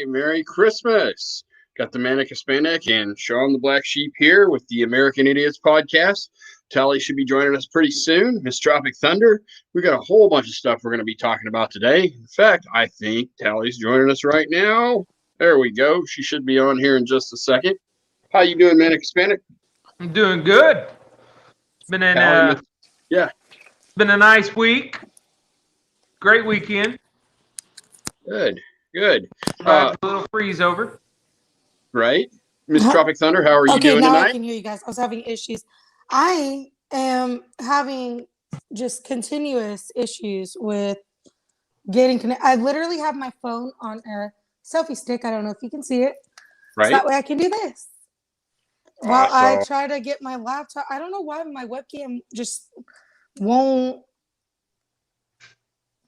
Merry Christmas. Got the Manic Hispanic and Sean the Black Sheep here with the American Idiots podcast. Tally should be joining us pretty soon. Miss Tropic Thunder. We got a whole bunch of stuff we're going to be talking about today. In fact, I think Tally's joining us right now. There we go. She should be on here in just a second. How you doing, Manic Hispanic? I'm doing good. It's been been a nice week. Great weekend. Good. A little freeze over. Right? Miss Tropic Thunder, how are you doing now tonight? I can hear you guys. I was having issues. I am having just continuous issues with getting connected. I literally have my phone on a selfie stick. I don't know if you can see it. Right. So that way I can do this. While I try to get my laptop. I don't know why my webcam just won't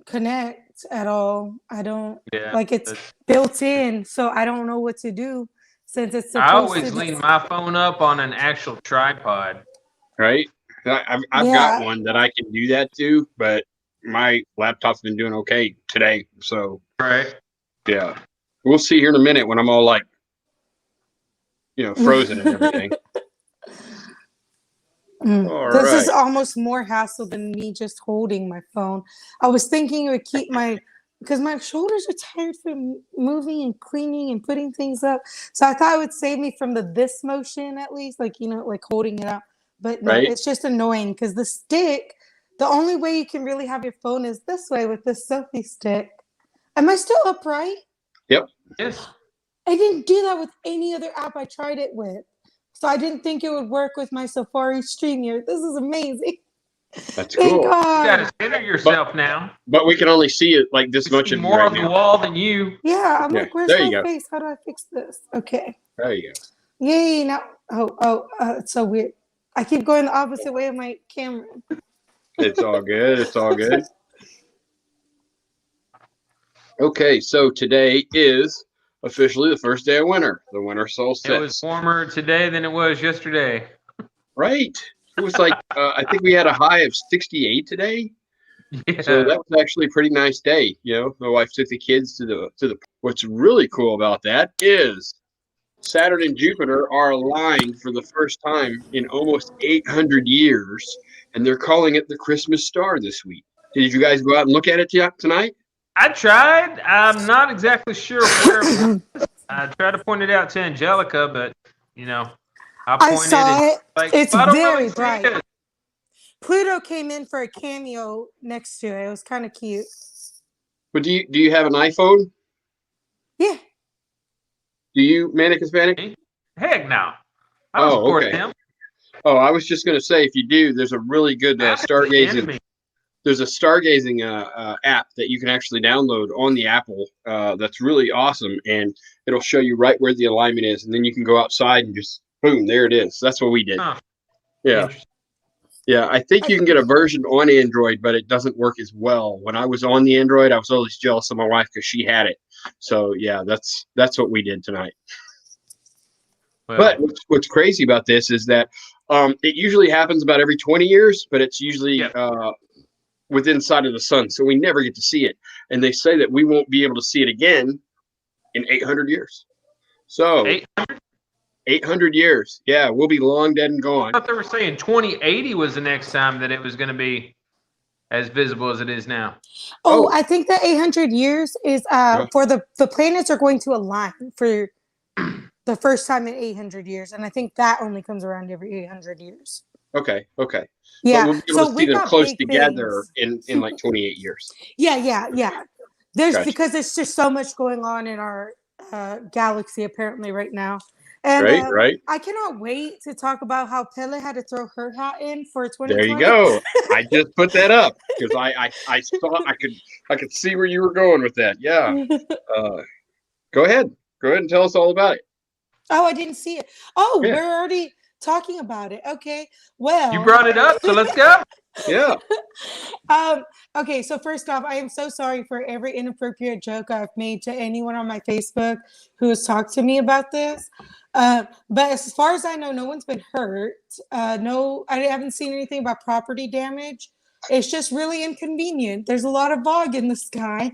connect at all. I don't like it's built in, so I don't know what to do since it's supposed I always lean my phone up on an actual tripod. Right? I've got one that I can do that to, but my laptop's been doing okay today. So, right. Yeah. We'll see here in a minute when I'm all like, frozen and everything. This is almost more hassle than me just holding my phone. I was thinking it would keep because my shoulders are tired from moving and cleaning and putting things up. So I thought it would save me from this motion at least, like holding it up. But no, It's just annoying because the stick, the only way you can really have your phone is this way with this selfie stick. Am I still upright? Yep. Yes. I didn't do that with any other app I tried it with. So I didn't think it would work with my Safari stream here. This is amazing. That's cool. Thank God. You got to center yourself now. But we can only see it like this much of more right on the now. wall than you. Yeah, I'm like, where's my face? How do I fix this? Okay. There you go. Yay! Now, it's so weird. I keep going the opposite way of my camera. It's all good. It's all good. Okay, so today is officially the first day of winter, the winter solstice. It was warmer today than it was yesterday. Right. It was like, I think we had a high of 68 today. Yeah. So that was actually a pretty nice day. My wife took the kids to the. What's really cool about that is Saturn and Jupiter are aligned for the first time in almost 800 years, and they're calling it the Christmas star this week. Did you guys go out and look at it tonight? I tried. I'm not exactly sure where it was. I tried to point it out to Angelica, but I saw it. Like, it's very bright. It. Pluto came in for a cameo next to it. It was kind of cute. But do you have an iPhone? Yeah. Do you, Manic Hispanic? Heck no. I don't support them. Oh, I was just going to say, if you do, there's a really good stargazing. There's a stargazing app that you can actually download on the Apple that's really awesome, and it'll show you right where the alignment is, and then you can go outside and just boom, there it is. That's what we did. Huh. Yeah. Yeah, I think you can get a version on Android, but it doesn't work as well. When I was on the Android, I was always jealous of my wife because she had it. So yeah, that's what we did tonight. Well, but what's crazy about this is that it usually happens about every 20 years, but it's usually within sight of the sun, so we never get to see it. And they say that we won't be able to see it again in 800 years. So 800 years. Yeah, we'll be long dead and gone. I thought they were saying 2080 was the next time that it was going to be as visible as it is now. Oh, I think that 800 years is for the planets are going to align for the first time in 800 years. And I think that only comes around every 800 years. Okay. Yeah. But we'll be able to see them close together in like 28 years. Yeah. Because there's just so much going on in our galaxy apparently right now. And right. I cannot wait to talk about how Pele had to throw her hat in for 2020. There you go. I just put that up because I saw I could see where you were going with that. Yeah. Go ahead and tell us all about it. Oh, I didn't see it. Oh, yeah. We're already talking about it. Okay. Well, you brought it up, so let's go. Yeah. Okay, so first off, I am so sorry for every inappropriate joke I've made to anyone on my Facebook who has talked to me about this. But as far as I know, no one's been hurt. No, I haven't seen anything about property damage. It's just really inconvenient. There's a lot of fog in the sky.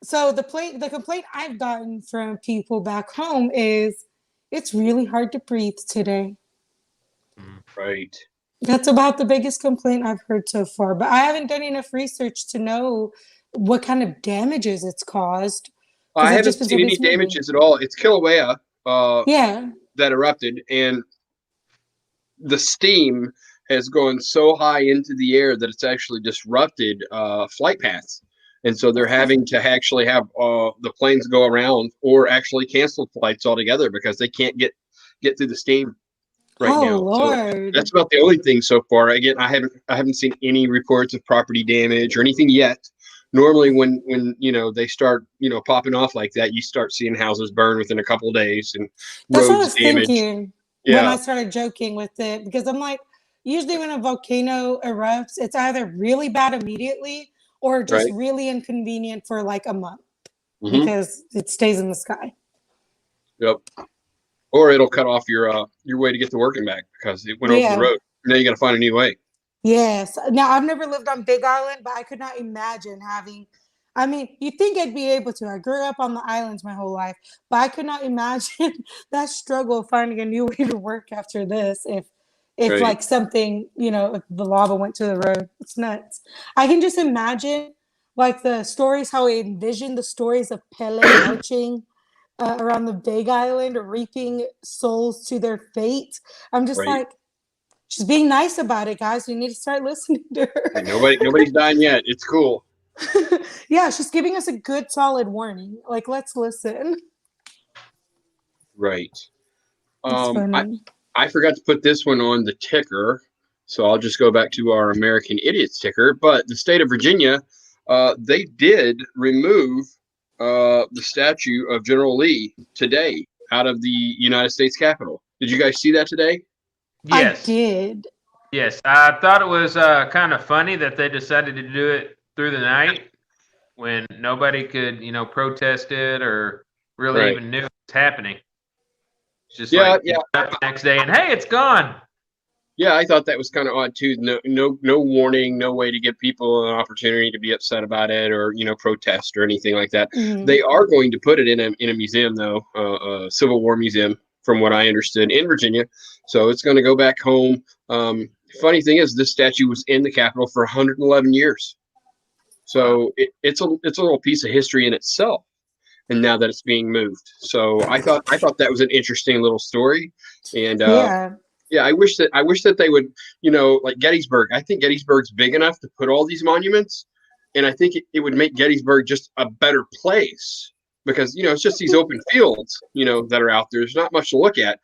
So the complaint I've gotten from people back home is it's really hard to breathe today. Right. That's about the biggest complaint I've heard so far. But I haven't done enough research to know what kind of damages it's caused because I I've just haven't been so seen any busy moving. damages at all. It's Kilauea Yeah. that erupted, and the steam has gone so high into the air that it's actually disrupted flight paths. And so they're having to actually have the planes go around or actually cancel flights altogether because they can't get through the steam right Oh now. So Lord. that's about the only thing so far. Again, I haven't seen any reports of property damage or anything yet. Normally, when they start popping off like that, you start seeing houses burn within a couple of days and That's what I roads was damaged. thinking when I Yeah, started joking with it because I'm like, usually when a volcano erupts, it's either really bad immediately or just right. really inconvenient for like a month Hmm. because it stays in the sky. Yep. Or it'll cut off your way to get to work and back because it went over the Yeah. road. Now you got to find a new way. Yes. Now I've never lived on Big Island, but I could not imagine having. I mean, you think I'd be able to. I grew up on the islands my whole life, but I could not imagine that struggle of finding a new way to work after this. If Right. like something, if the lava went to the road, it's nuts. I can just imagine like the stories, how I envisioned the stories of Pele marching around the Big Island, reaping souls to their fate. I'm just Right. like, she's being nice about it, guys. We need to start listening to her. And nobody's dying yet. It's cool. Yeah, she's giving us a good solid warning. Like, let's listen. Right. It's Um, I funny. I forgot to put this one on the ticker, so I'll just go back to our American Idiots ticker. But the state of Virginia, they did remove the statue of General Lee today out of the United States Capitol. Did you guys see that today? I Yes. did. Yes. I thought it was kind of funny that they decided to do it through the night when nobody could, protest it or really Right. even knew it was happening. It's just Yeah, like you yeah, got up the next day and hey, it's gone. yeah. I thought that was kind of odd too. No warning, no way to give people an opportunity to be upset about it or protest or anything like that. Mhm. They are going to put it in a museum though, a Civil War museum, from what I understood, in Virginia. So it's going to go back home. Funny thing is, this statue was in the Capitol for 111 years. Wow. So it's a little piece of history in itself. And now that it's being moved, so I thought that was an interesting little story, and Yeah. yeah, I wish that they would, like Gettysburg. I think Gettysburg's big enough to put all these monuments, and I think it would make Gettysburg just a better place because it's just these open fields, that are out there. There's not much to look at,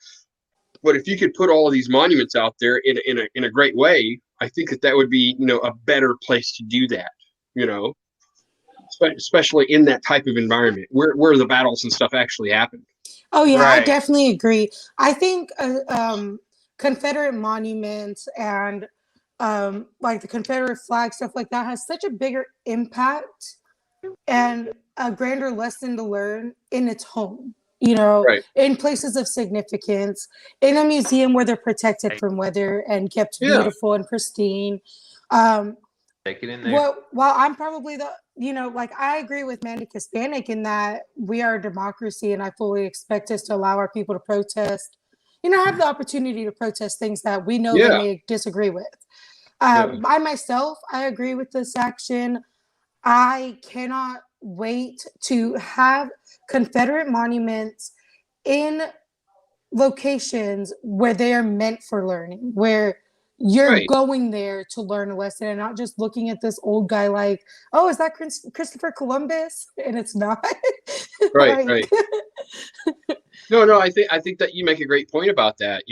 but if you could put all of these monuments out there in a great way, I think that would be a better place to do that. You know, especially in that type of environment where the battles and stuff actually happen. Oh yeah, I Right. definitely agree. I think Confederate monuments and like the Confederate flag, stuff like that, has such a bigger impact and a grander lesson to learn in its home. Right. In places of significance, in a museum where they're protected from weather and kept Yeah. beautiful and pristine. Um, Take it in there. Well, while I'm probably like I agree with Manic Hispanic in that we are a democracy and I fully expect us to allow our people to protest, have the opportunity to protest things that we know they Yeah. may disagree with. Yeah. By myself, I agree with this action. I cannot wait to have Confederate monuments in locations where they are meant for learning, where you're Right. going there to learn a lesson and not just looking at this old guy like, oh, is that Christopher Columbus? And it's not. Right. Like, Right. No. I think that you make a great point about that.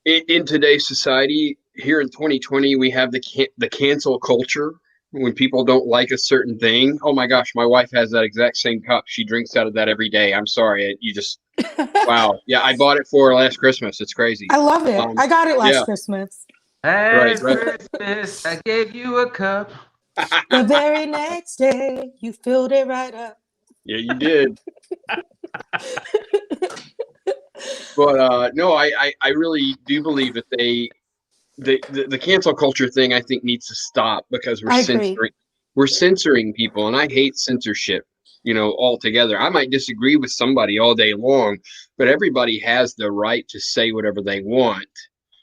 In today's society, here in 2020, we have the cancel culture. When people don't like a certain thing, oh my gosh, my wife has that exact same cup. She drinks out of that every day. I'm sorry, you just wow. Yeah, I bought it for her last Christmas. It's crazy. I love it. I got it Yeah. last Christmas. Right. Last Right. Christmas, I gave you a cup. The very next day, you filled it right up. Yeah, you did. But no, I really do believe that the cancel culture thing I think needs to stop because we're I agree. censoring we're censoring people, and I hate censorship, altogether. I might disagree with somebody all day long, but everybody has the right to say whatever they want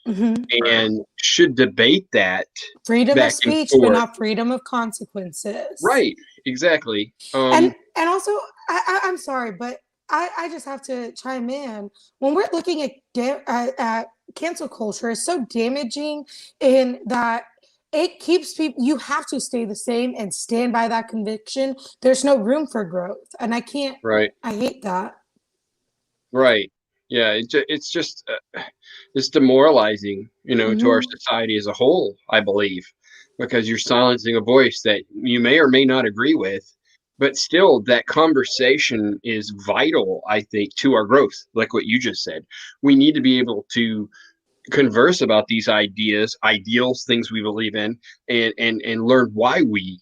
and should debate that Freedom of back and speech, but forth. not freedom of consequences. Right, exactly. And also, I'm sorry, but I just have to chime in. When we're looking at cancel culture, it's so damaging in that it keeps people. You have to stay the same and stand by that conviction. There's no room for growth, and I can't. Right. I hate that. Right. Yeah, it's just it's demoralizing, to our society as a whole, I believe, because you're silencing a voice that you may or may not agree with, but still that conversation is vital, I think, to our growth, like what you just said. We need to be able to converse about these ideas, ideals, things we believe in, and learn why we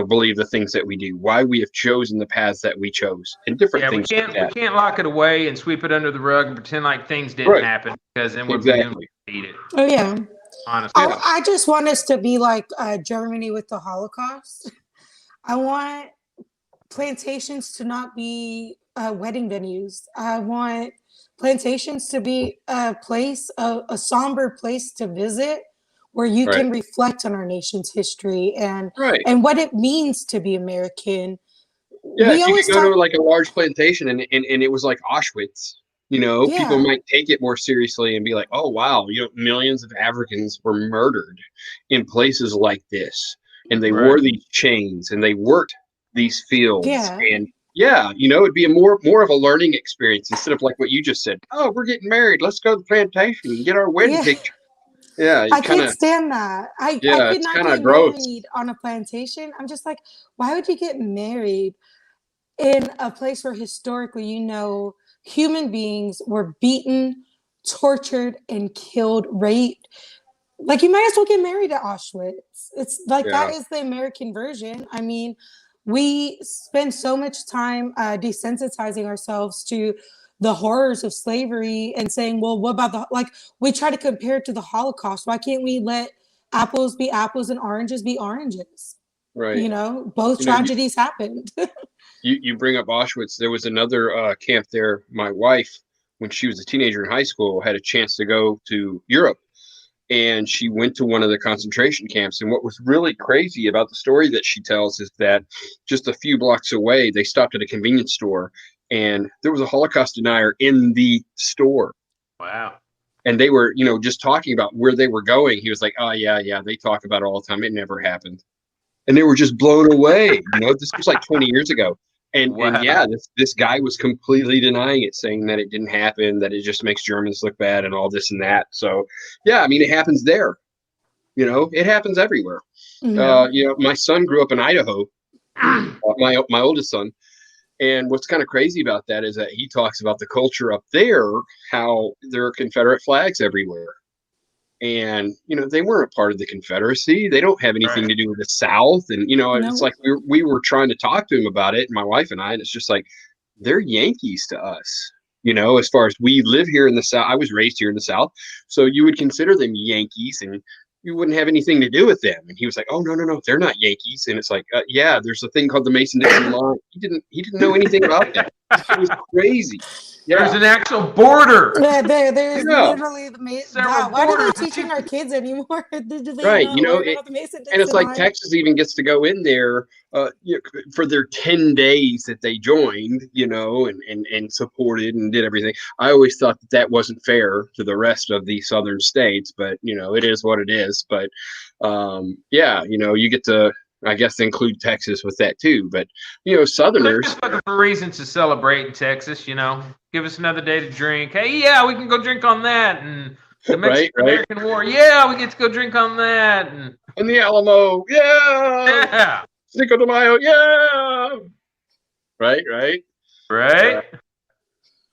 believe the things that we do, why we have chosen the paths that we chose, and different things like that. We can't lock it away and sweep it under the rug and pretend like things didn't happen, because then we're doomed to beat it. Oh yeah, honestly. I just want us to be like Germany with the Holocaust. I want plantations to not be wedding venues. I want plantations to be a place, a somber place to visit, where you can reflect on our nation's history and what it means to be American. Yeah, if you could go to like a large plantation and it was like Auschwitz, people might take it more seriously and be like, oh, wow, millions of Africans were murdered in places like this. And they wore these chains and they worked these fields. And it'd be a more of a learning experience instead of like what you just said. Oh, we're getting married. Let's go to the plantation and get our wedding picture. Yeah, I can't stand that. I could not get married on a plantation. I'm just like, why would you get married in a place where historically, human beings were beaten, tortured, and killed, raped? Like, you might as well get married at Auschwitz. It's like that is the American version. I mean, we spend so much time desensitizing ourselves to the horrors of slavery and saying, well, what about we try to compare it to the Holocaust. Why can't we let apples be apples and oranges be oranges? Right. Both tragedies happened. You bring up Auschwitz. There was another camp there. My wife, when she was a teenager in high school, had a chance to go to Europe. And she went to one of the concentration camps. And what was really crazy about the story that she tells is that just a few blocks away, they stopped at a convenience store and there was a Holocaust denier in the store. Wow. And they were, just talking about where they were going. He was like, oh, yeah, they talk about it all the time. It never happened. And they were just blown away. This was like 20 years ago. And this guy was completely denying it, saying that it didn't happen, that it just makes Germans look bad and all this and that. So, it happens there. It happens everywhere. My son grew up in Idaho, my oldest son. And what's kind of crazy about that is that he talks about the culture up there, how there are Confederate flags everywhere. And, they weren't a part of the Confederacy. They don't have anything to do with the South. And, it's like we were trying to talk to him about it, my wife and I, and it's just like, they're Yankees to us, as far as we live here in the South. I was raised here in the South. So you would consider them Yankees and you wouldn't have anything to do with them. And he was like, oh, no, they're not Yankees. And it's like, there's a thing called the Mason-Dixon line. He didn't know anything about that. It was crazy. Yeah. There's an actual border. There's literally the Mason. Why are they teaching our kids anymore? Do they right, about the Mason-Dixon and it's like line? Texas even gets to go in there for their 10 days that they joined, and supported and did everything. I always thought that wasn't fair to the rest of the southern states, but it is what it is. But you get to, I guess, include Texas with that too. But Southerners just looking for reasons to celebrate in Texas. Give us another day to drink. Hey, we can go drink on that. And the Mexican-American War. Yeah, we get to go drink on that. And the Alamo. Yeah. Cinco de Mayo. Yeah. Right.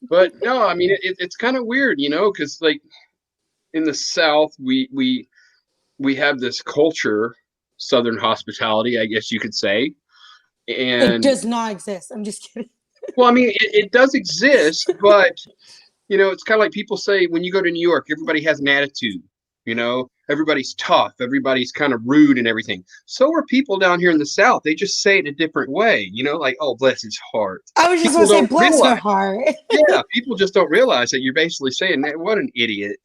But no, I mean it's kind of weird, because like in the South we have this culture, Southern hospitality, I guess you could say, and it does not exist. I'm just kidding. Well, I mean, it does exist, but it's kind of like people say when you go to New York, everybody has an attitude. everybody's tough, everybody's kind of rude and everything. So are people down here in the South. They just say it a different way, like, oh, bless his heart. I was just People gonna say, don't bless her realize, heart. yeah, people just don't realize that you're basically saying that, what an idiot,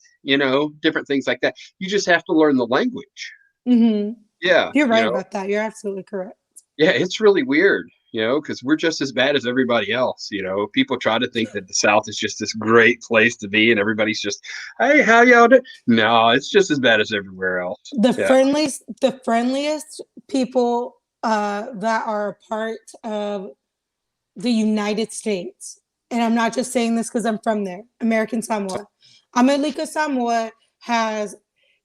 different things like that. You just have to learn the language. Mm-hmm. Yeah. You're right about that. You're absolutely correct. Yeah, it's really weird, because we're just as bad as everybody else. People try to think that the South is just this great place to be, and everybody's just, hey, how y'all doing? No, it's just as bad as everywhere else. The friendliest people that are a part of the United States, and I'm not just saying this because I'm from there, American Samoa. America Samoa has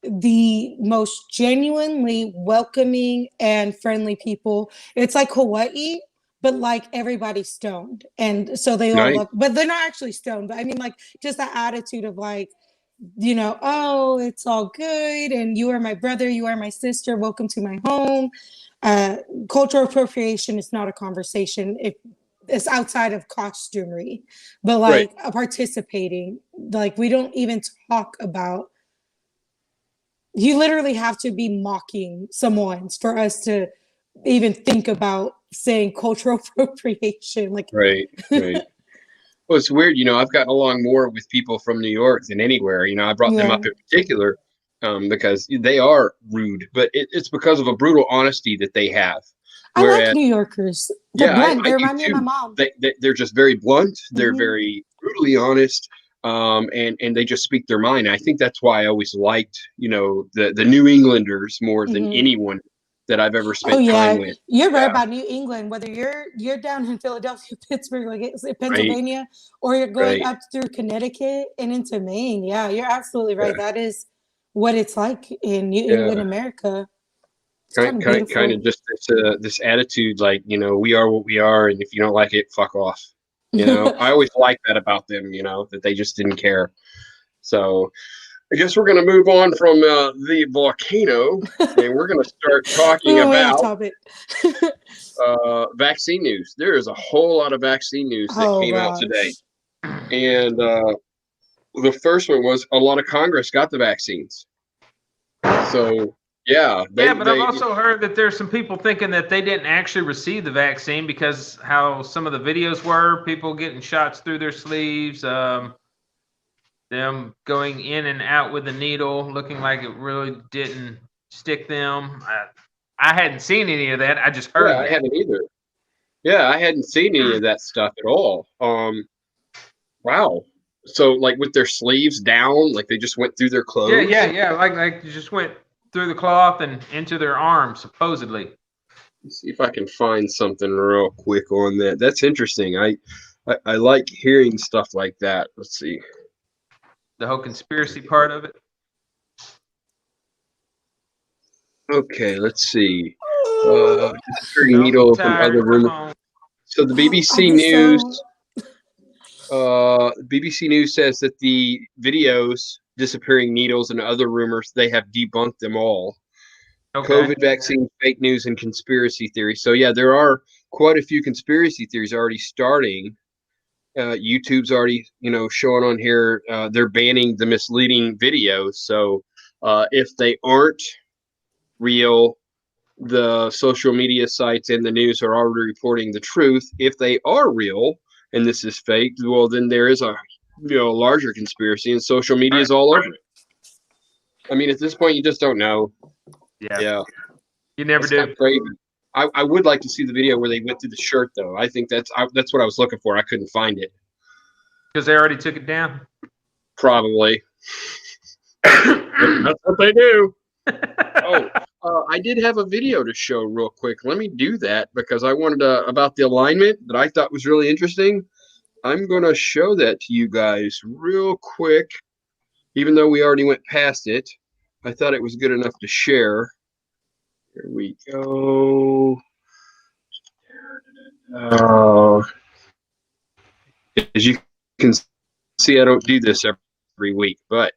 the most genuinely welcoming and friendly people. It's like Hawaii, but like everybody's stoned. And so they all love, but they're not actually stoned. But I mean, like, just the attitude of like, oh, it's all good. And you are my brother, you are my sister. Welcome to my home. Cultural appropriation is not a conversation. It's outside of costumery, but like participating, like we don't even talk about. You literally have to be mocking Samoans for us to even think about saying cultural appropriation. Like, right. Well, it's weird, I've gotten along more with people from New York than anywhere. I brought them up in particular because they are rude, but it's because of a brutal honesty that they have. Whereas, I like New Yorkers. They're blunt. They remind me of my mom. They're just very blunt. They're very brutally honest. And they just speak their mind. I think that's why I always liked, the New Englanders more than anyone that I've ever spent time with. You're right about New England. Whether you're down in Philadelphia, Pittsburgh, like Pennsylvania, or you're going up through Connecticut and into Maine. Yeah, you're absolutely right. That is what it's like in New England, America. Kind of just this attitude, like, we are what we are, and if you don't like it, fuck off. I always liked that about them, that they just didn't care. So I guess we're going to move on from the volcano, and we're going to start talking about vaccine news. There is a whole lot of vaccine news that came out today. And the first one was a lot of Congress got the vaccines. So, yeah. But I've also heard that there's some people thinking that they didn't actually receive the vaccine because how some of the videos were, people getting shots through their sleeves, them going in and out with the needle, looking like it really didn't stick them. I hadn't seen any of that. I just heard that. I haven't either. Yeah, I hadn't seen any of that stuff at all. Wow. So, like, with their sleeves down, like they just went through their clothes? Yeah. Like you just went through the cloth and into their arms, supposedly. Let's see if I can find something real quick on that. That's interesting. I like hearing stuff like that. Let's see. The whole conspiracy part of it. Okay, let's see. Needles and other rumors. So the BBC News says that the videos disappearing needles and other rumors, they have debunked them all. Okay. COVID vaccine, fake news, and conspiracy theories. So yeah, there are quite a few conspiracy theories already starting. YouTube's already, showing on here. They're banning the misleading videos. So if they aren't real, the social media sites and the news are already reporting the truth. If they are real and this is fake, well, then there is a larger conspiracy, and social media is all over it. I mean, at this point, you just don't know. Yeah. You never do. Crazy. I would like to see the video where they went through the shirt, though. I think that's what I was looking for. I couldn't find it. Because they already took it down? Probably. That's what they do. I did have a video to show real quick. Let me do that because I wanted about the alignment that I thought was really interesting. I'm going to show that to you guys real quick, even though we already went past it. I thought it was good enough to share. Here we go. As you can see, I don't do this every week, but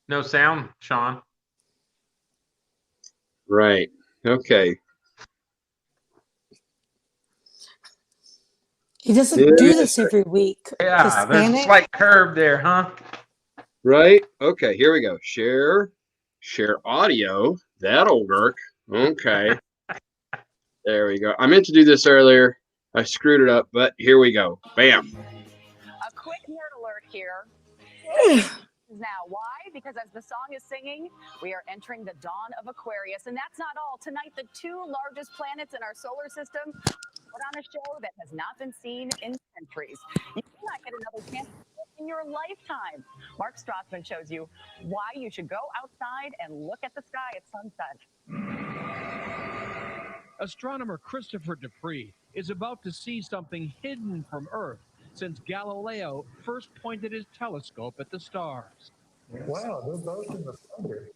no sound, Sean. Right. Okay. He doesn't do this every week. Yeah, there's a slight curve there, huh? Right. Okay, here we go. Share audio. That'll work. Okay. There we go. I meant to do this earlier. I screwed it up, but here we go. Bam. A quick nerd alert here. Now, why? Because as the song is singing, we are entering the dawn of Aquarius. And that's not all. Tonight, the two largest planets in our solar system put on a show that has not been seen in centuries. You may not get another chance in your lifetime. Mark Strassman shows you why you should go outside and look at the sky at sunset. Astronomer Christopher Dupree is about to see something hidden from Earth since Galileo first pointed his telescope at the stars. Wow, they're both in the thunder.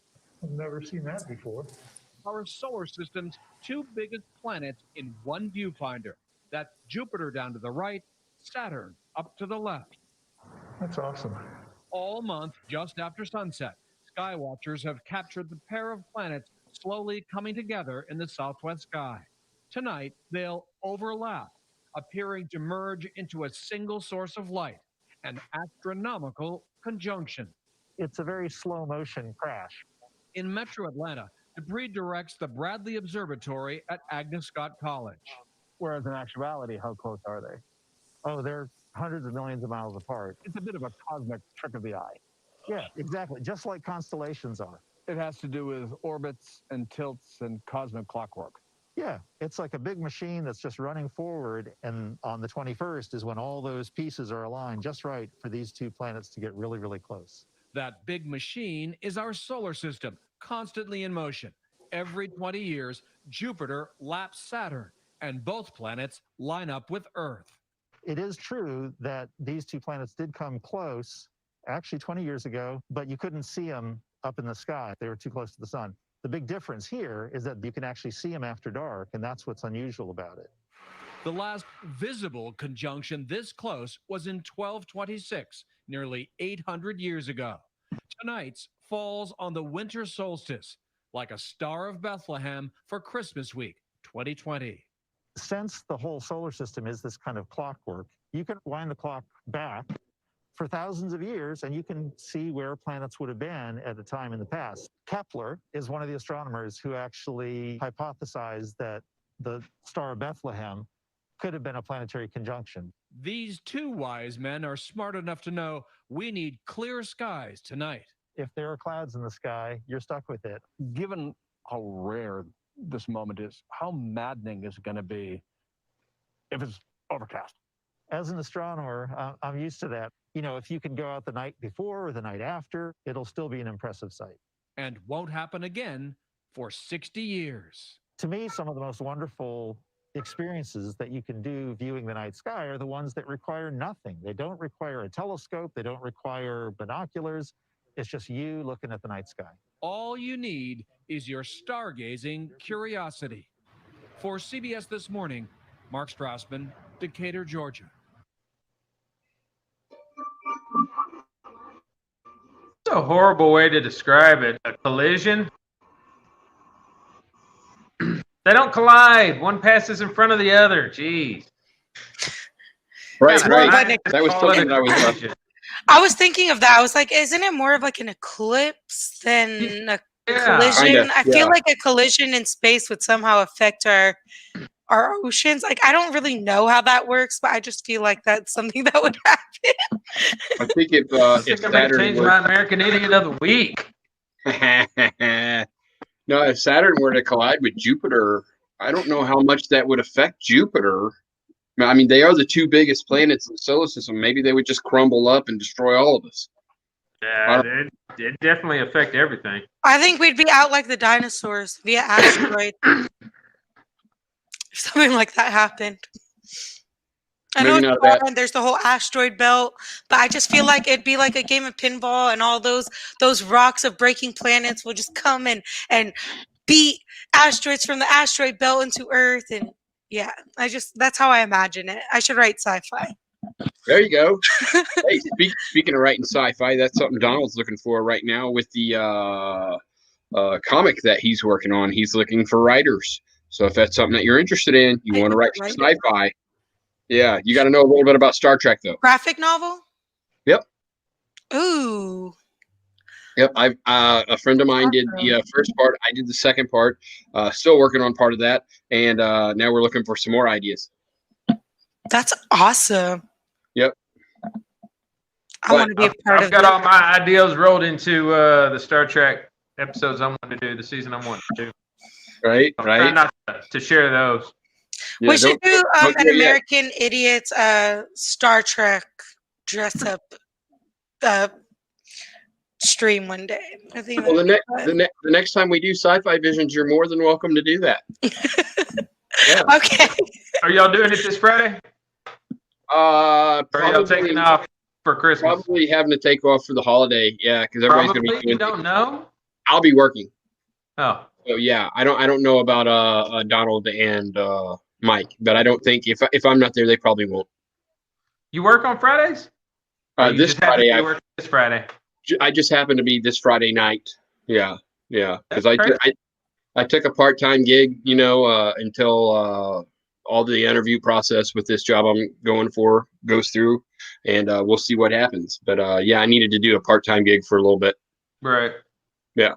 I've never seen that before. Our solar system's two biggest planets in one viewfinder. That's Jupiter down to the right, Saturn up to the left. That's awesome. All month, just after sunset, sky watchers have captured the pair of planets slowly coming together in the southwest sky. Tonight, they'll overlap, appearing to merge into a single source of light, an astronomical conjunction. It's a very slow motion crash. In Metro Atlanta, Dupree directs the Bradley Observatory at Agnes Scott College. Whereas in actuality, how close are they? Oh, they're hundreds of millions of miles apart. It's a bit of a cosmic trick of the eye. Yeah, exactly. Just like constellations are. It has to do with orbits and tilts and cosmic clockwork. Yeah, it's like a big machine that's just running forward, and on the 21st is when all those pieces are aligned just right for these two planets to get really, really close. That big machine is our solar system, constantly in motion. Every 20 years, Jupiter laps Saturn, and both planets line up with Earth. It is true that these two planets did come close, actually 20 years ago, but you couldn't see them up in the sky. They were too close to the sun. The big difference here is that you can actually see them after dark, and that's what's unusual about it. The last visible conjunction this close was in 1226, nearly 800 years ago. Tonight's falls on the winter solstice, like a Star of Bethlehem for Christmas week 2020. Since the whole solar system is this kind of clockwork, you can wind the clock back for thousands of years, and you can see where planets would have been at a time in the past. Kepler is one of the astronomers who actually hypothesized that the Star of Bethlehem could have been a planetary conjunction. These two wise men are smart enough to know we need clear skies tonight. If there are clouds in the sky, you're stuck with it. Given how rare this moment is, how maddening is it going to be if it's overcast? As an astronomer, I'm used to that. You know, if you can go out the night before or the night after, it'll still be an impressive sight. And won't happen again for 60 years. To me, some of the most wonderful experiences that you can do viewing the night sky are the ones that require nothing. They don't require a telescope. They don't require binoculars. It's just you looking at the night sky. All you need is your stargazing curiosity. For CBS This Morning, Mark Strassman, Decatur, Georgia. It's a horrible way to describe it. A collision. They don't collide. One passes in front of the other. Jeez. Right. Right. That was something that I was thinking of that. I was like, isn't it more of like an eclipse than a collision? Kinda, I feel like a collision in space would somehow affect our oceans. Like, I don't really know how that works, but I just feel like that's something that would happen. I think if I'm going to change my American Idiot of the Week. No, if Saturn were to collide with Jupiter, I don't know how much that would affect Jupiter. I mean, they are the two biggest planets in the solar system. Maybe they would just crumble up and destroy all of us. Yeah, it definitely affect everything. I think we'd be out like the dinosaurs via asteroid. If something like that happened. I know there's the whole asteroid belt, but I just feel like it'd be like a game of pinball, and all those rocks of breaking planets will just come and beat asteroids from the asteroid belt into Earth. And yeah, that's how I imagine it. I should write sci-fi. There you go. Hey, speaking of writing sci-fi, that's something Donald's looking for right now with the comic that he's working on. He's looking for writers. So if that's something that you're interested in, you want to write sci-fi, Yeah, you got to know a little bit about Star Trek, though. Graphic novel? Yep. Ooh. Yep. A friend of mine did the first part. I did the second part. Still working on part of that, and now we're looking for some more ideas. That's awesome. Yep. I want to be a part of I've got it. all my ideas rolled into the Star Trek episodes I want to do, the season I want to do. Right. I'm Right. trying not to share those. Yeah, We should do don't an do it yet. American Idiots Star Trek dress up stream one day. I think Well, that'd be fun. the next time we do Sci-Fi Visions, you're more than welcome to do that. Yeah. Okay. Are y'all doing it this Friday? Or are y'all taking off for Christmas? Probably having to take off for the holiday. Yeah, because everybody's going to be Probably. doing. You don't know? I'll be working. Oh. So yeah, I don't know about Donald and Mike, but I don't think if I'm not there, they probably won't. You work on Fridays? Or you This just happen to Friday, be working this Friday. I just happened to be this Friday night. Yeah, because I took a part-time gig, until all the interview process with this job I'm going for goes through, and we'll see what happens. But yeah, I needed to do a part-time gig for a little bit. Right. Yeah.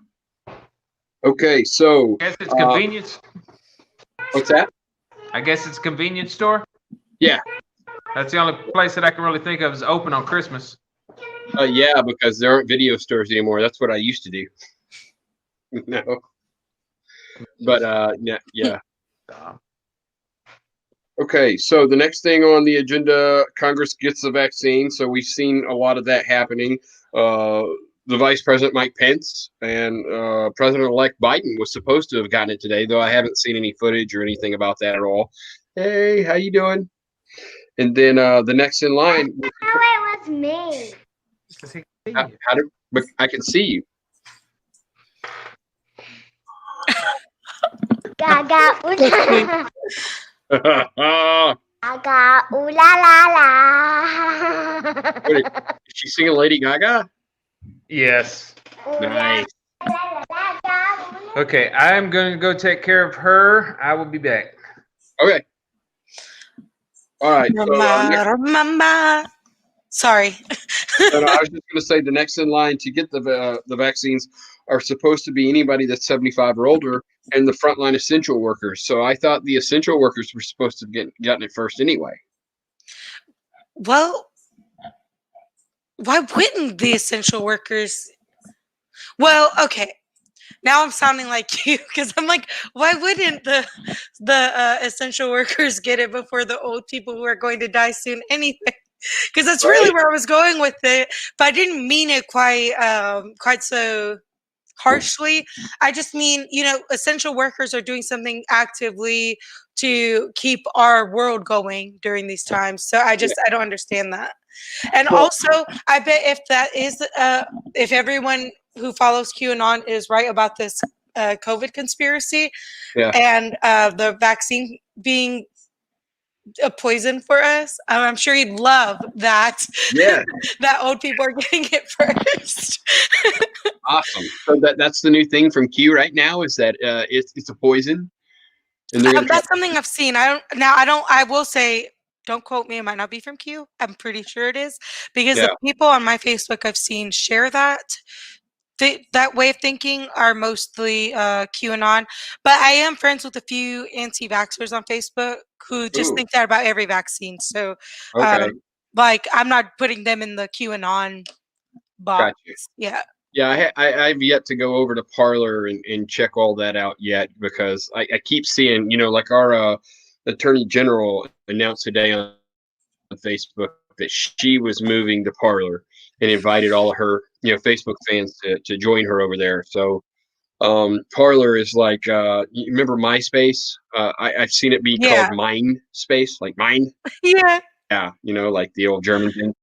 Okay, so I guess it's convenience. What's that? I guess it's a convenience store. Yeah. That's the only place that I can really think of is open on Christmas. Yeah, because there aren't video stores anymore. That's what I used to do. No. But yeah. Okay, so the next thing on the agenda, Congress gets the vaccine. So we've seen a lot of that happening. The Vice President Mike Pence and President-elect Biden was supposed to have gotten it today, though I haven't seen any footage or anything about that at all. Hey, how you doing? And then the next in line. Oh, it was me. But I can see you. Gaga, ooh Gaga, ooh la la la. Wait, is she singing Lady Gaga? Yes. Nice. Okay, I'm going to go take care of her. I will be back. Okay. All right. Sorry. I was just going to say the next in line to get the vaccines are supposed to be anybody that's 75 or older and the frontline essential workers. So I thought the essential workers were supposed to have gotten it first anyway. Well, why wouldn't the essential workers? Well, okay. Now I'm sounding like you because I'm like, why wouldn't the essential workers get it before the old people who are going to die soon anyway? Because that's really where I was going with it, but I didn't mean it quite so harshly. I just mean, essential workers are doing something actively to keep our world going during these times. So I don't understand that. And also, I bet if that is, if everyone who follows QAnon is right about this COVID conspiracy and the vaccine being a poison for us, I'm sure he'd love that. Yeah. That old people are getting it first. Awesome. So that's the new thing from Q right now is that it's a poison. And that's something I've seen. I will say, don't quote me. It might not be from Q. I'm pretty sure it is because the people on my Facebook I've seen share that. That way of thinking are mostly QAnon, but I am friends with a few anti-vaxxers on Facebook who just think that about every vaccine. So, like, I'm not putting them in the QAnon box. Gotcha. Yeah, I've yet to go over to Parler and check all that out yet because I keep seeing, like our Attorney General announced today on Facebook that she was moving to Parler and invited all of her, Facebook fans to join her over there. So Parler is like, you remember MySpace? I've seen it be called Mind Space, like Mind. Yeah. Yeah, like the old German thing.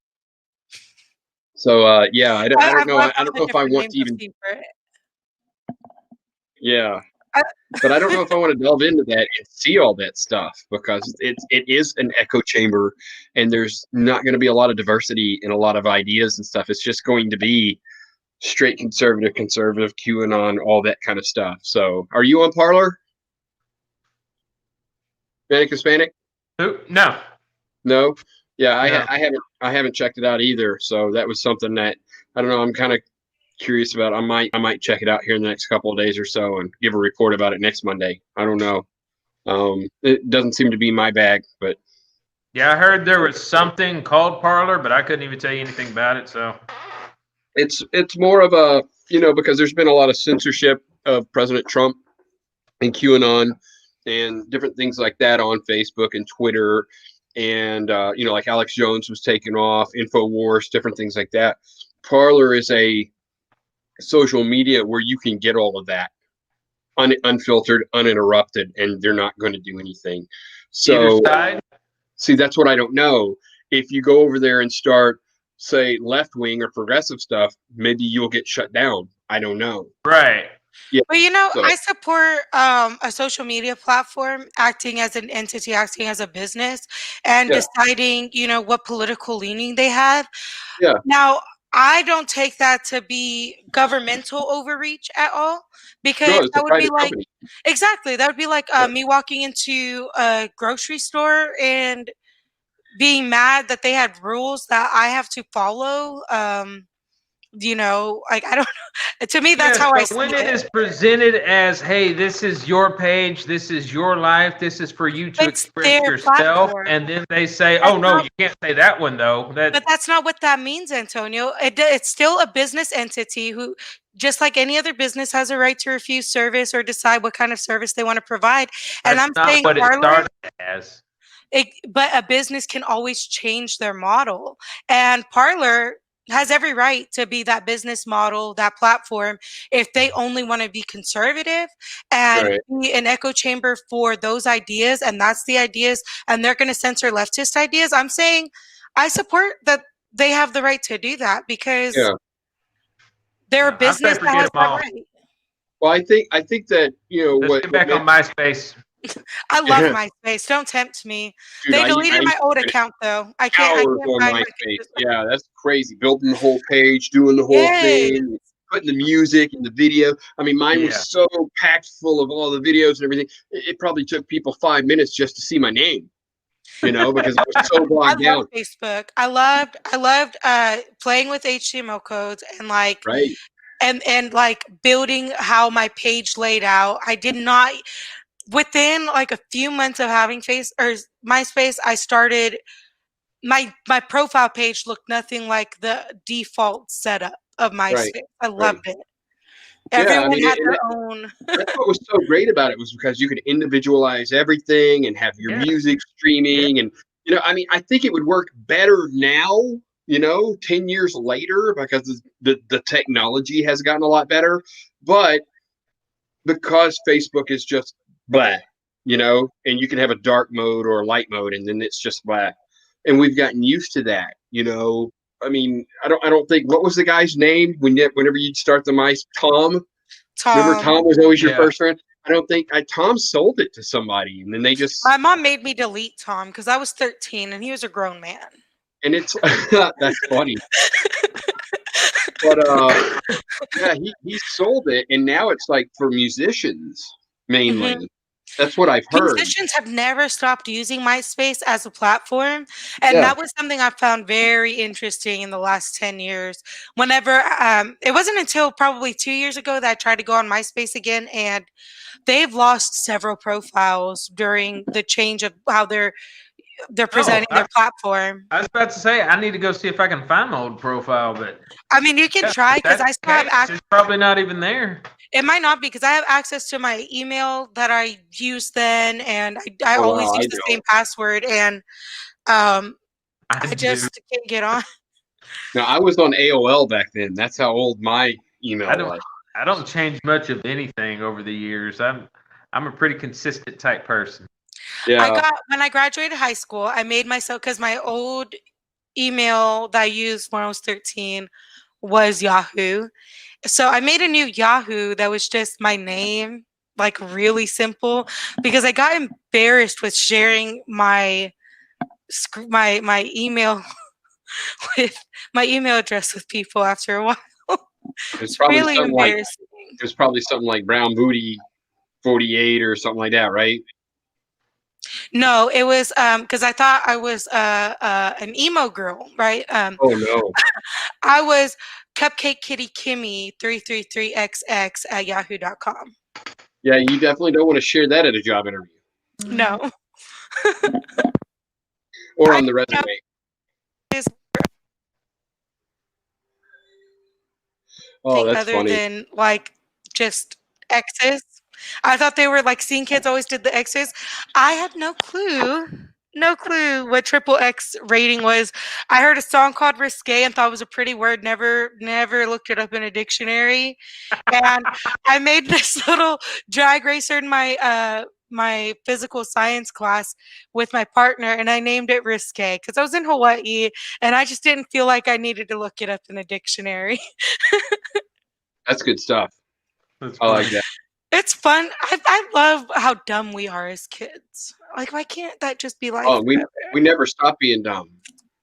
So I don't know. I don't know if I want to even. Yeah, but I don't know if I want to delve into that and see all that stuff because it is an echo chamber, and there's not going to be a lot of diversity in a lot of ideas and stuff. It's just going to be straight conservative, QAnon, all that kind of stuff. So, are you on Parler? Hispanic? Who? No. No, yeah, No. I haven't checked it out either. So that was something that I don't know. I'm kind of curious about. I might check it out here in the next couple of days or so and give a report about it next Monday. I don't know. It doesn't seem to be my bag, but Yeah, I heard there was something called Parlor, but I couldn't even tell you anything about it. So it's more of a, because there's been a lot of censorship of President Trump and QAnon and different things like that on Facebook and Twitter, and like Alex Jones was taken off, InfoWars, different things like that. Parler is a social media where you can get all of that unfiltered, uninterrupted, and they're not going to do anything. So, either side, see, that's what I don't know. If you go over there and start, say, left wing or progressive stuff, maybe you'll get shut down. I don't know. right? Yeah. But you know, So, I support a social media platform acting as an entity, acting as a business, and yeah, deciding, what political leaning they have. yeah, Now, I don't take that to be governmental overreach at all, no, because it's a that would be private like, company. exactly, that would be like Yeah. me walking into a grocery store and being mad that they had rules that I have to follow. Like, I don't know. To me, that's Yes, how I but see when it it. is presented as, hey, this is your page, this is your life, this is for you to It's express their yourself, platform. and then they say, That's oh no, not you can't say that one though. But that's not what that means, Antonio. It's still a business entity who, just like any other business, has a right to refuse service or decide what kind of service they want to provide. And That's I'm not saying what it Parler, started as. but a business can always change their model. And Parler has every right to be that business model, that platform, if they only want to be conservative and Right. be an echo chamber for those ideas, and that's the ideas, and they're going to censor leftist ideas. I'm saying I support that they have the right to do that because Yeah. they're a I say business that forget has them that all. right. Well, I think that Let's what get back on MySpace. I love MySpace. Don't tempt me. dude, They I deleted used my old to spend account though. I hours can't on find my MySpace. pictures. Yeah, that's crazy. Building the whole page, doing the whole Yes. thing, putting the music and the video. I mean, mine Yeah. was so packed full of all the videos and everything. It probably took people 5 minutes just to see my name, because I was so I bogged love down. Facebook. I loved playing with HTML codes and like Right. and like building how my page laid out. I did not Within like a few months of having MySpace, I started my profile page looked nothing like the default setup of Right. MySpace. I Right. loved it. Yeah. I Everyone mean, had their own. that's what was so great about it, was because you could individualize everything and have your Yeah. music Yeah. streaming. And, I mean, I think it would work better now, 10 years later, because the technology has gotten a lot better. But because Facebook is just blah, and you can have a dark mode or a light mode, and then it's just blah. And we've gotten used to that. I mean, I don't think, what was the guy's name whenever you'd start the mice? Tom. Remember, Tom. Tom was always your Yeah. first friend. I don't think Tom sold it to somebody, and then they just, My mom made me delete Tom because I was 13 and he was a grown man. and it's that's funny. But yeah, he sold it, and now it's like for musicians mainly. Mhm. That's what I've heard. Musicians have never stopped using MySpace as a platform, and Yeah. that was something I found very interesting in the last 10 years. Whenever it wasn't until probably 2 years ago that I tried to go on MySpace again, and they've lost several profiles during the change of how they're presenting their platform. I was about to say I need to go see if I can find my old profile, but I mean, you can try because I still have access. It's probably not even there. It might not be because I have access to my email that I used then, and I Oh, always wow, use I the don't. same password, and I I just can't get on. Now, I was on AOL back then. That's how old my email I don't. was. I don't change much of anything over the years. I'm a pretty consistent type person. Yeah. When I graduated high school, I made myself, because my old email that I used when I was 13 was Yahoo. So I made a new Yahoo that was just my name, like really simple, because I got embarrassed with sharing my email with my email address with people after a while. It's probably Really something like embarrassing. Brown Booty 48 or something like that, right? No, it was because I thought I was an emo girl, right? Oh no. I was Cupcake Kitty Kimmy 333XX at yahoo.com. Yeah, you definitely don't want to share that at a job interview No. or I on the didn't know resume. this Oh, thing that's other funny. than like just X's. I thought they were like scene kids always did the X's. I had no clue. No clue what triple X rating was. I heard a song called Risque and thought it was a pretty word. Never looked it up in a dictionary. And I made this little drag racer in my physical science class with my partner, and I named it Risque because I was in Hawaii and I just didn't feel like I needed to look it up in a dictionary. That's good stuff. That's I like funny. that. It's fun. I love how dumb we are as kids. Like, why can't that just be life Oh, we forever? never stop being dumb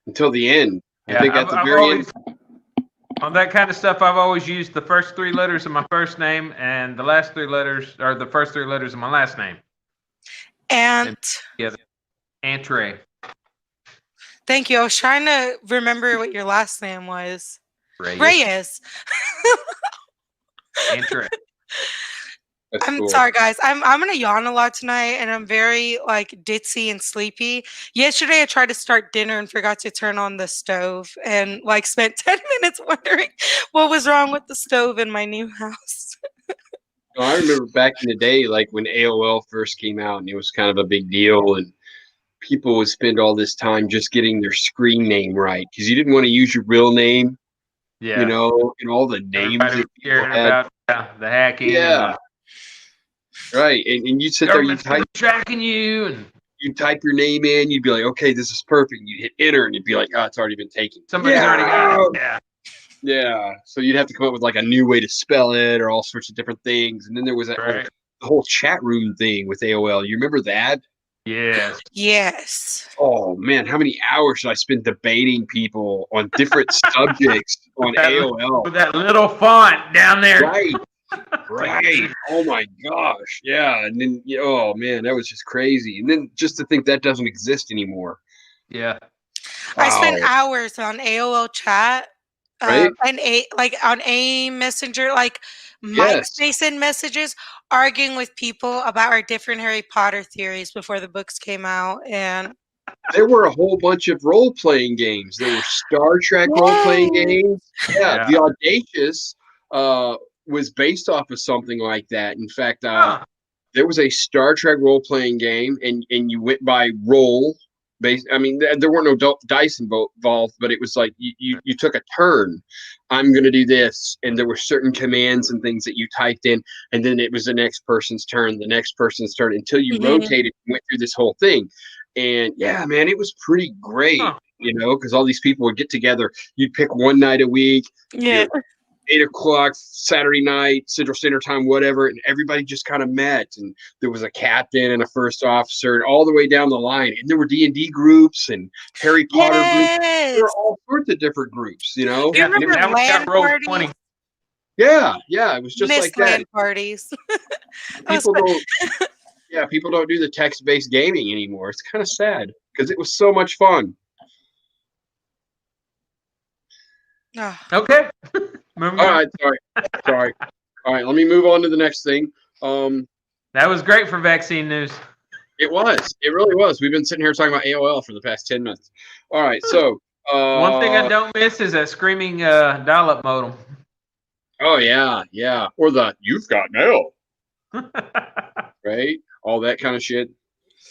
until the end. I Yeah, think at the I've very always end. on that kind of stuff. I've always used the first 3 letters of my first name and the last 3 letters, or the first 3 letters of my last name. And Yeah, Entree. thank you. I was trying to remember what your last name was. Reyes. Entree. That's I'm cool. sorry, guys. I'm gonna yawn a lot tonight, and I'm very like ditzy and sleepy. Yesterday, I tried to start dinner and forgot to turn on the stove, and like spent 10 minutes wondering what was wrong with the stove in my new house. No, I remember back in the day, like when AOL first came out, and it was kind of a big deal, and people would spend all this time just getting their screen name right because you didn't want to use your real name, Yeah. and all the names Everybody that was people scared had. about the hacking. Yeah, right. And you'd sit there, Government's tracking you, and you type your name in, you'd be like, okay, this is perfect. You'd hit enter, and you'd be like, oh, it's already been taken. somebody's already got it. Yeah. Yeah. So you'd have to come up with like a new way to spell it or all sorts of different things. And then there was that Right. whole chat room thing with AOL. You remember that? Yes. Yes. Oh man, how many hours did I spend debating people on different subjects on AOL? With that little font down there. Right. Right. Oh my gosh. Yeah. And then, oh man, that was just crazy. And then just to think that doesn't exist anymore. Yeah. I spent Wow. hours on AOL chat, Right? and on a messenger, like Yes. MySpace and messages, arguing with people about our different Harry Potter theories before the books came out, and There were a whole bunch of role playing games. There were Star Trek role playing Yay! games. Yeah, Yeah. The Audacious was based off of something like that. In fact, there was a Star Trek role playing game, and you went by role. I mean, there weren't no dice involved, but it was like you took a turn. I'm going to do this, and there were certain commands and things that you typed in, and then it was the next person's turn, until you Mhm. rotated and went through this whole thing. And yeah, man, it was pretty great, Huh. because all these people would get together. You'd pick one night a week, Yeah. 8 o'clock Saturday night, Central Standard Time, whatever, and everybody just kind of met. And there was a captain and a first officer, and all the way down the line. And there were D&D groups and Harry Potter groups. There Yes. were all sorts of different groups, Do you And it remember was, Now we got LAN roll parties? 20. yeah, it was just Missed like that. LAN parties. That was People fun. don't, people don't do the text-based gaming anymore. It's kind of sad because it was so much fun. Oh, Okay. Moving All on. right, sorry. All right, let me move on to the next thing. That was great for vaccine news. It really was. We've been sitting here talking about AOL for the past 10 minutes. All right, so One thing I don't miss is that screaming dial-up modem. oh yeah, or the you've got mail, right? All that kind of shit.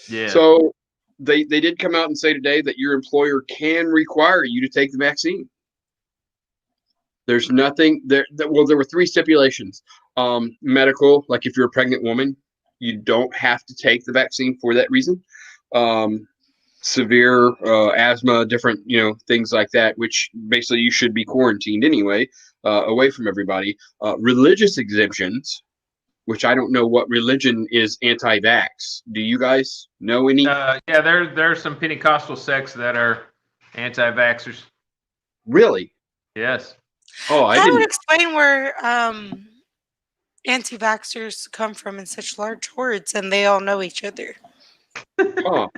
Yeah. So they did come out and say today that your employer can require you to take the vaccine. There's nothing there. Well, there were 3 stipulations. Medical, like if you're a pregnant woman, you don't have to take the vaccine for that reason. Severe asthma, different, things like that, which basically you should be quarantined anyway, away from everybody. Religious exemptions, which I don't know what religion is anti-vax. Do you guys know any? Yeah, there's some Pentecostal sects that are anti-vaxxers. Really? Yes. Oh, I that would didn't. explain where anti-vaxxers come from in such large hordes, and they all know each other. Huh.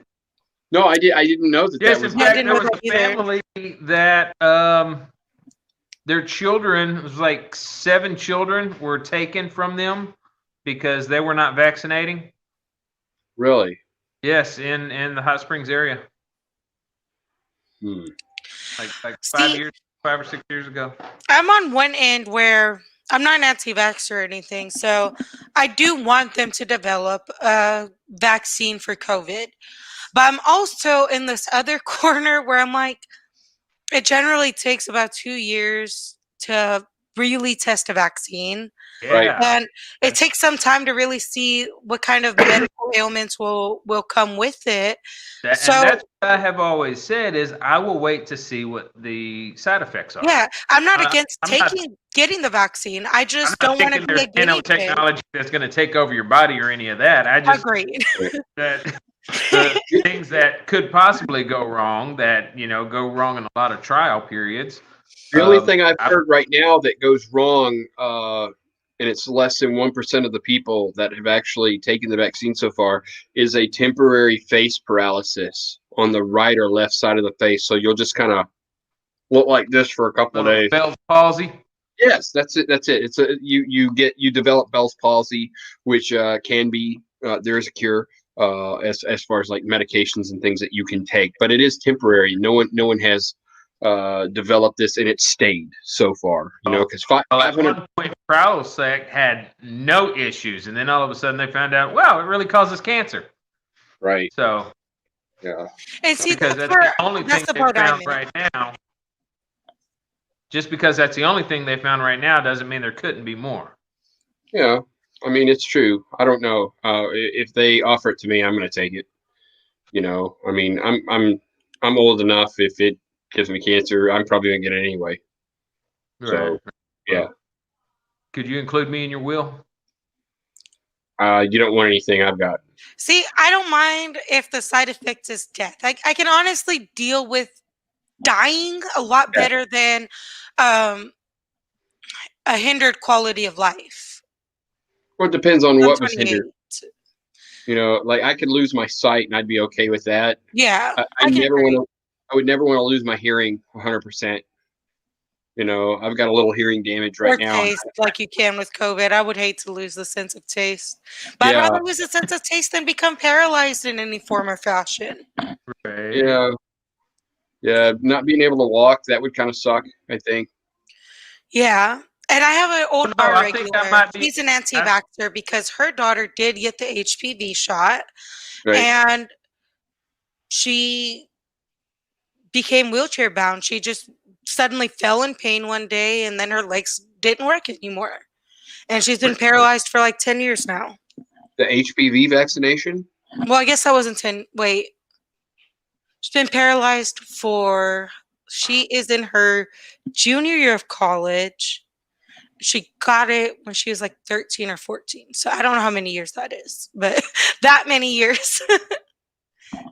No, I didn't know that. Yes, that was. in fact, didn't there know was that a either. family that their children, it was like 7 children were taken from them because they were not vaccinating. Really? Yes, in the Hot Springs area, Hmm. like See, 5 or 6 years ago. I'm on one end where I'm not an anti-vax or anything, so I do want them to develop a vaccine for COVID. But I'm also in this other corner where I'm like, it generally takes about 2 years to really test a vaccine. Right. Yeah. And it takes some time to really see what kind of medical ailments will come with it. And So that's what I have always said is I will wait to see what the side effects are. yeah, I'm not against I'm not getting the vaccine. I I'm just not don't want to thinking be there's a guinea pig. nanotechnology that's going to take over your body or any of that. I just Agreed. that the things that could possibly go wrong that go wrong in a lot of trial periods. The only thing I've heard right now that goes wrong, and it's less than 1% of the people that have actually taken the vaccine so far, is a temporary face paralysis on the right or left side of the face. So you'll just kind of look like this for a couple of days. Bell's palsy. Yes, that's it. That's it. It's you develop Bell's palsy, which can be there is a cure as far as like medications and things that you can take, but it is temporary. No one has developed this and it's stayed so far. Because Well, at 500. one point, Prilosec had no issues, and then all of a sudden they found out, wow, it really causes cancer. Right. So Yeah. And see, because that's that's where the only that's thing the they part I'm found in. right now. Just because that's the only thing they found right now doesn't mean there couldn't be more. Yeah. I mean, it's true. I don't know. If they offer it to me, I'm going to take it. I mean, I'm old enough. If it gives me cancer, I'm probably going to get it anyway. So, yeah. Could you include me in your will? You don't want anything I've got. See, I don't mind if the side effect is death. I can honestly deal with dying a lot better than a hindered quality of life. Well, it depends on I'm what was 28. hindered. Like I could lose my sight and I'd be okay with that. Yeah, I would never want to lose my hearing 100%. I've got a little hearing damage right or now. taste like you can with COVID. I would hate to lose the sense of taste. But I'd rather lose the sense of taste than become paralyzed in any form or fashion. Right. Yeah. Yeah. Not being able to walk, that would kind of suck, I think. Yeah. And I have an old bar I think that regular. might be- She's an anti-vaxxer because her daughter did get the HPV shot. Right. And she became wheelchair bound. She just suddenly fell in pain one day and then her legs didn't work anymore. And she's been paralyzed for like 10 years now. The HPV vaccination? Well, I guess that wasn't 10. Wait. She's been paralyzed she is in her junior year of college. She got it when she was like 13 or 14. So I don't know how many years that is, but that many years.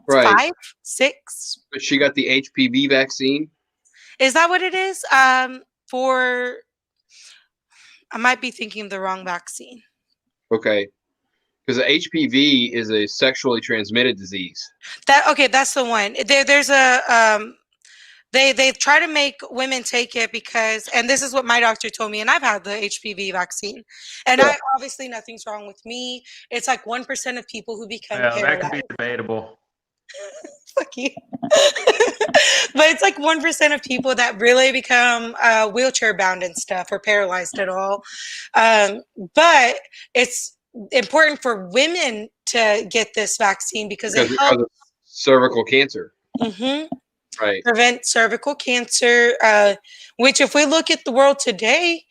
Right. 5, 6. But she got the HPV vaccine? Is that what it is? I might be thinking of the wrong vaccine. Okay. Because the HPV is a sexually transmitted disease. That's the one. There's a they try to make women take it because, and this is what my doctor told me, and I've had the HPV vaccine, and obviously nothing's wrong with me. It's like 1% of people who become paralyzed. That could be debatable. Fuck you. But it's like 1% of people that really become wheelchair bound and stuff or paralyzed at all. But it's important for women to get this vaccine because it helps cervical cancer. Mm-hmm. Right. Prevent cervical cancer, which if we look at the world today,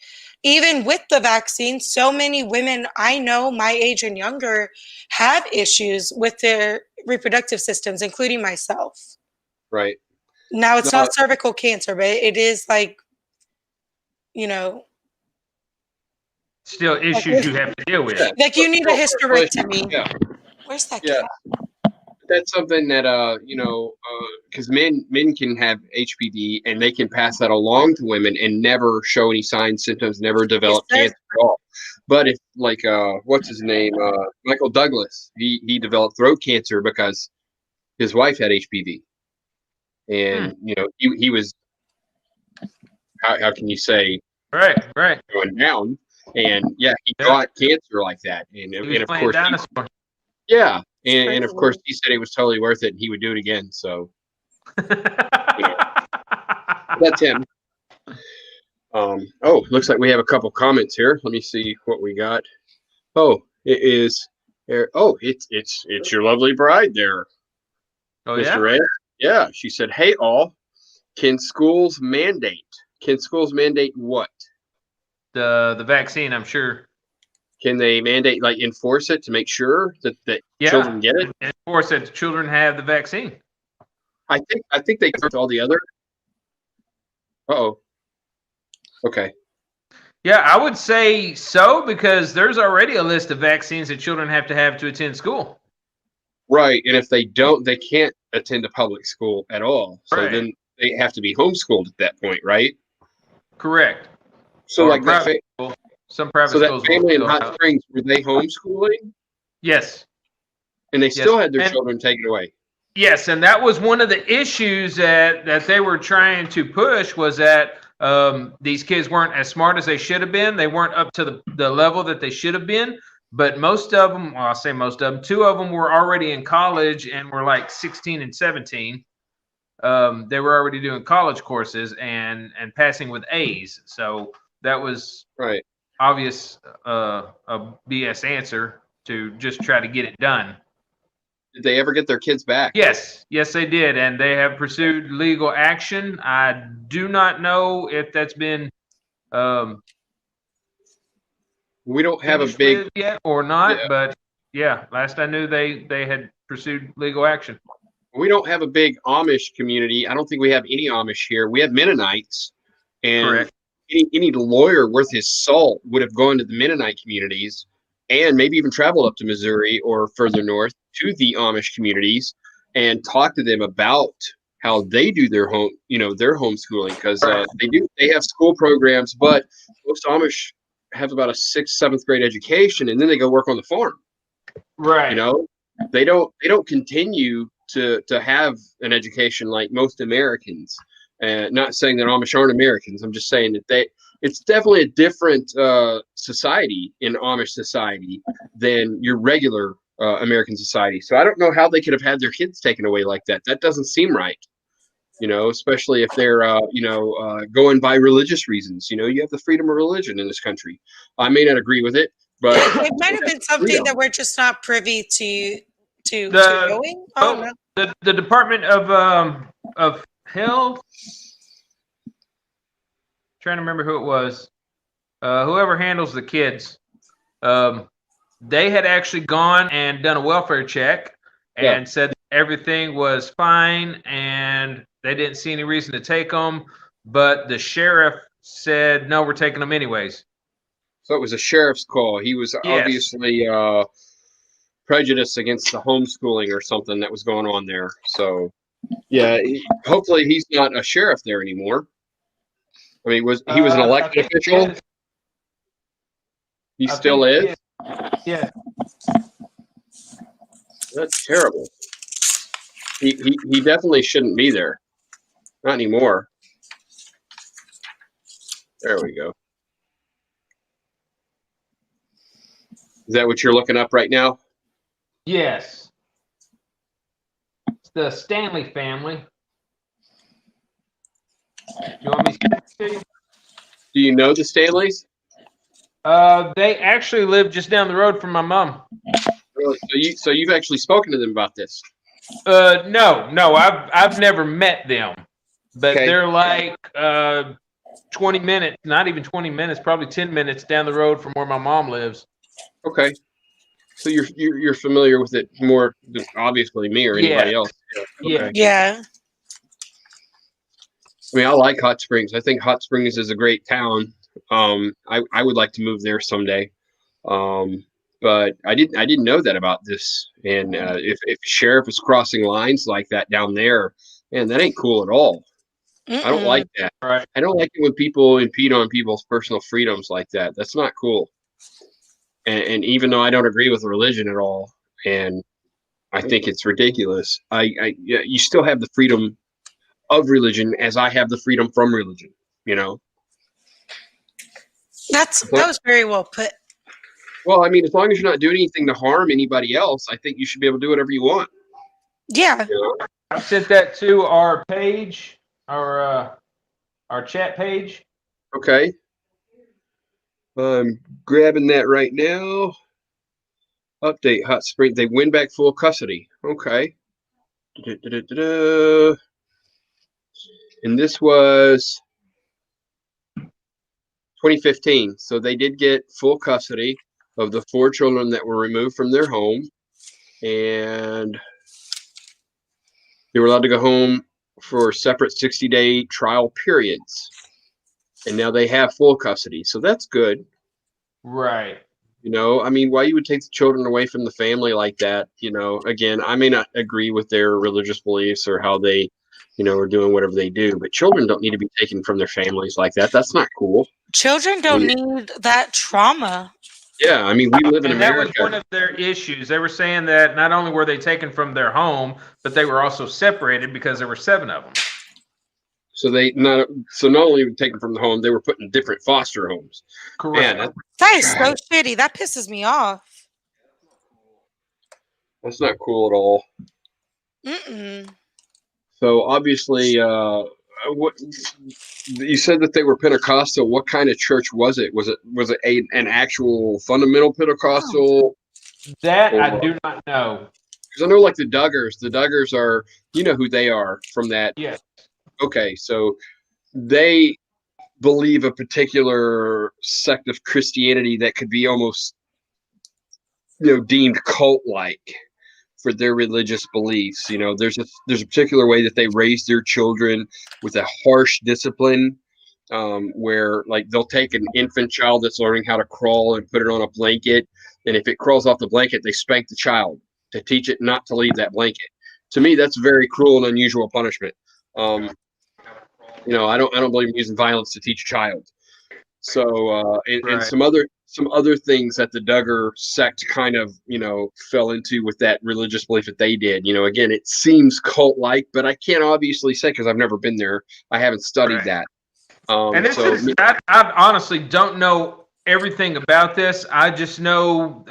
even with the vaccine, so many women I know my age and younger have issues with their reproductive systems, including myself. Right. Now it's not cervical cancer, but it is like, still issues you have to deal with. Like you need a hysterectomy. Yeah. Where's that cat? That's something that because men can have HPV and they can pass that along to women and never show any signs, symptoms, never develop cancer at all. But if like what's his name, Michael Douglas, he developed throat cancer because his wife had HPV, and you know he was how can you say Right. going down, and yeah, he Yeah. got cancer like that, and He was of playing course dinosaur. yeah, and of crazy. course he said it was totally worth it, and he would do it again. So that's him. Oh, looks like we have a couple comments here. Let me see what we got. Oh, it is. Oh, it's your lovely bride there, Oh Mr. yeah. Ray. Yeah, she said, "Hey, all, can schools mandate? Can schools mandate what? The vaccine, I'm sure. Can they mandate, like, enforce it to make sure that Yeah. children get it? And of course, that children have the vaccine. I think they covered all the other. Uh-oh. Okay. Yeah, I would say so because there's already a list of vaccines that children have to attend school. Right, and if they don't, they can't attend a public school at all. So Right. then they have to be homeschooled at that point, right? Correct. So Or like that. private school. Some private So that schools will family in still Hot have- Springs, were they homeschooling? Yes. And they still had their And- children taken away. Yes, and that was one of the issues that they were trying to push was that these kids weren't as smart as they should have been. They weren't up to the level that they should have been. But most of them, well, I'll say most of them, 2 of them were already in college and were like 16 and 17. They were already doing college courses and passing with A's. So that was Right. obvious a BS answer to just try to get it done. Did they ever get their kids back? Yes, they did, and they have pursued legal action. I do not know if that's been We don't have a finished big. with yet or not, Yeah. but yeah, last I knew they had pursued legal action. We don't have a big Amish community. I don't think we have any Amish here. We have Mennonites, and Correct. any lawyer worth his salt would have gone to the Mennonite communities, and maybe even traveled up to Missouri or further north to the Amish communities and talked to them about how they do their their homeschooling, because they have school programs, but most Amish have about a 6th, 7th grade education, and then they go work on the farm. Right. You know, they don't continue to have an education like most Americans. Not saying that Amish aren't Americans. I'm just saying that it's definitely a different society in Amish society than your regular American society. So I don't know how they could have had their kids taken away like that. That doesn't seem right. You know, especially if they're going by religious reasons. You know, you have the freedom of religion in this country. I may not agree with it, but It might have been something freedom. that we're just not privy to The- knowing. I don't oh, know. the Department of Health. Trying to remember who it was. Whoever handles the kids. They had actually gone and done a welfare check and said that everything was fine and they didn't see any reason to take them. But the sheriff said, no, we're taking them anyways. So it was a sheriff's call. He was obviously prejudiced against the homeschooling or something that was going on there. So, yeah, hopefully he's not a sheriff there anymore. I mean, he was an elected official? He still is? Yeah. That's terrible. He definitely shouldn't be there. Not anymore. There we go. Is that what you're looking up right now? Yes. It's the Stanley family. You want me to send it to you? Do you know the Stanleys? They actually live just down the road from my mom. Really? So you've actually spoken to them about this? No, I've never met them, but Okay. they're like 20 minutes, not even 20 minutes, probably 10 minutes down the road from where my mom lives. Okay. So you're familiar with it more than obviously me or anybody else. Yeah. Okay. Yeah. I mean, I like Hot Springs. I think Hot Springs is a great town. I would like to move there someday. But I didn't know that about this. And if sheriff is crossing lines like that down there, man, that ain't cool at all. I don't like that. Right. I don't like it when people impede on people's personal freedoms like that. That's not cool. And even though I don't agree with religion at all, and I think it's ridiculous, yeah, you still have the freedom of religion as I have the freedom from religion, you know? That was very well put. Well, I mean, as long as you're not doing anything to harm anybody else, I think you should be able to do whatever you want. Yeah. You know? I sent that to our page, our chat page. Okay. I'm grabbing that right now. Update Hot Spring. They win back full custody. Okay. Da-da-da-da-da. And this was 2015. So they did get full custody of the 4 children that were removed from their home. And they were allowed to go home for separate 60-day trial periods. And now they have full custody. So that's good. Right. You know, I mean, why you would take the children away from the family like that, you know, again, I may not agree with their religious beliefs or how they, you know, are doing whatever they do, but children don't need to be taken from their families like that. That's not cool. Children don't need that trauma. Yeah, I mean, we live in America. That was one of their issues. They were saying that not only were they taken from their home, but they were also separated because there were 7 of them. So not only were taken from the home, they were put in different foster homes. Correct. Man, That is so shitty. That pisses me off. That's not cool at all. Mm-mm. So obviously, what you said that they were Pentecostal. What kind of church was it? Was it an actual fundamental Pentecostal? That I do not know. Because I know, like the Duggars are, you know who they are from that. Yes. Okay, so they believe a particular sect of Christianity that could be almost, you know, deemed cult-like for their religious beliefs. You know, there's a particular way that they raise their children with a harsh discipline, where like they'll take an infant child that's learning how to crawl and put it on a blanket, and if it crawls off the blanket, they spank the child to teach it not to leave that blanket. To me, that's very cruel and unusual punishment. You know, I don't believe in using violence to teach a child. So, and some other things that the Duggar sect kind of, you know, fell into with that religious belief that they did. You know, again, it seems cult-like, but I can't obviously say because I've never been there. I haven't studied that. And I honestly don't know everything about this. I just know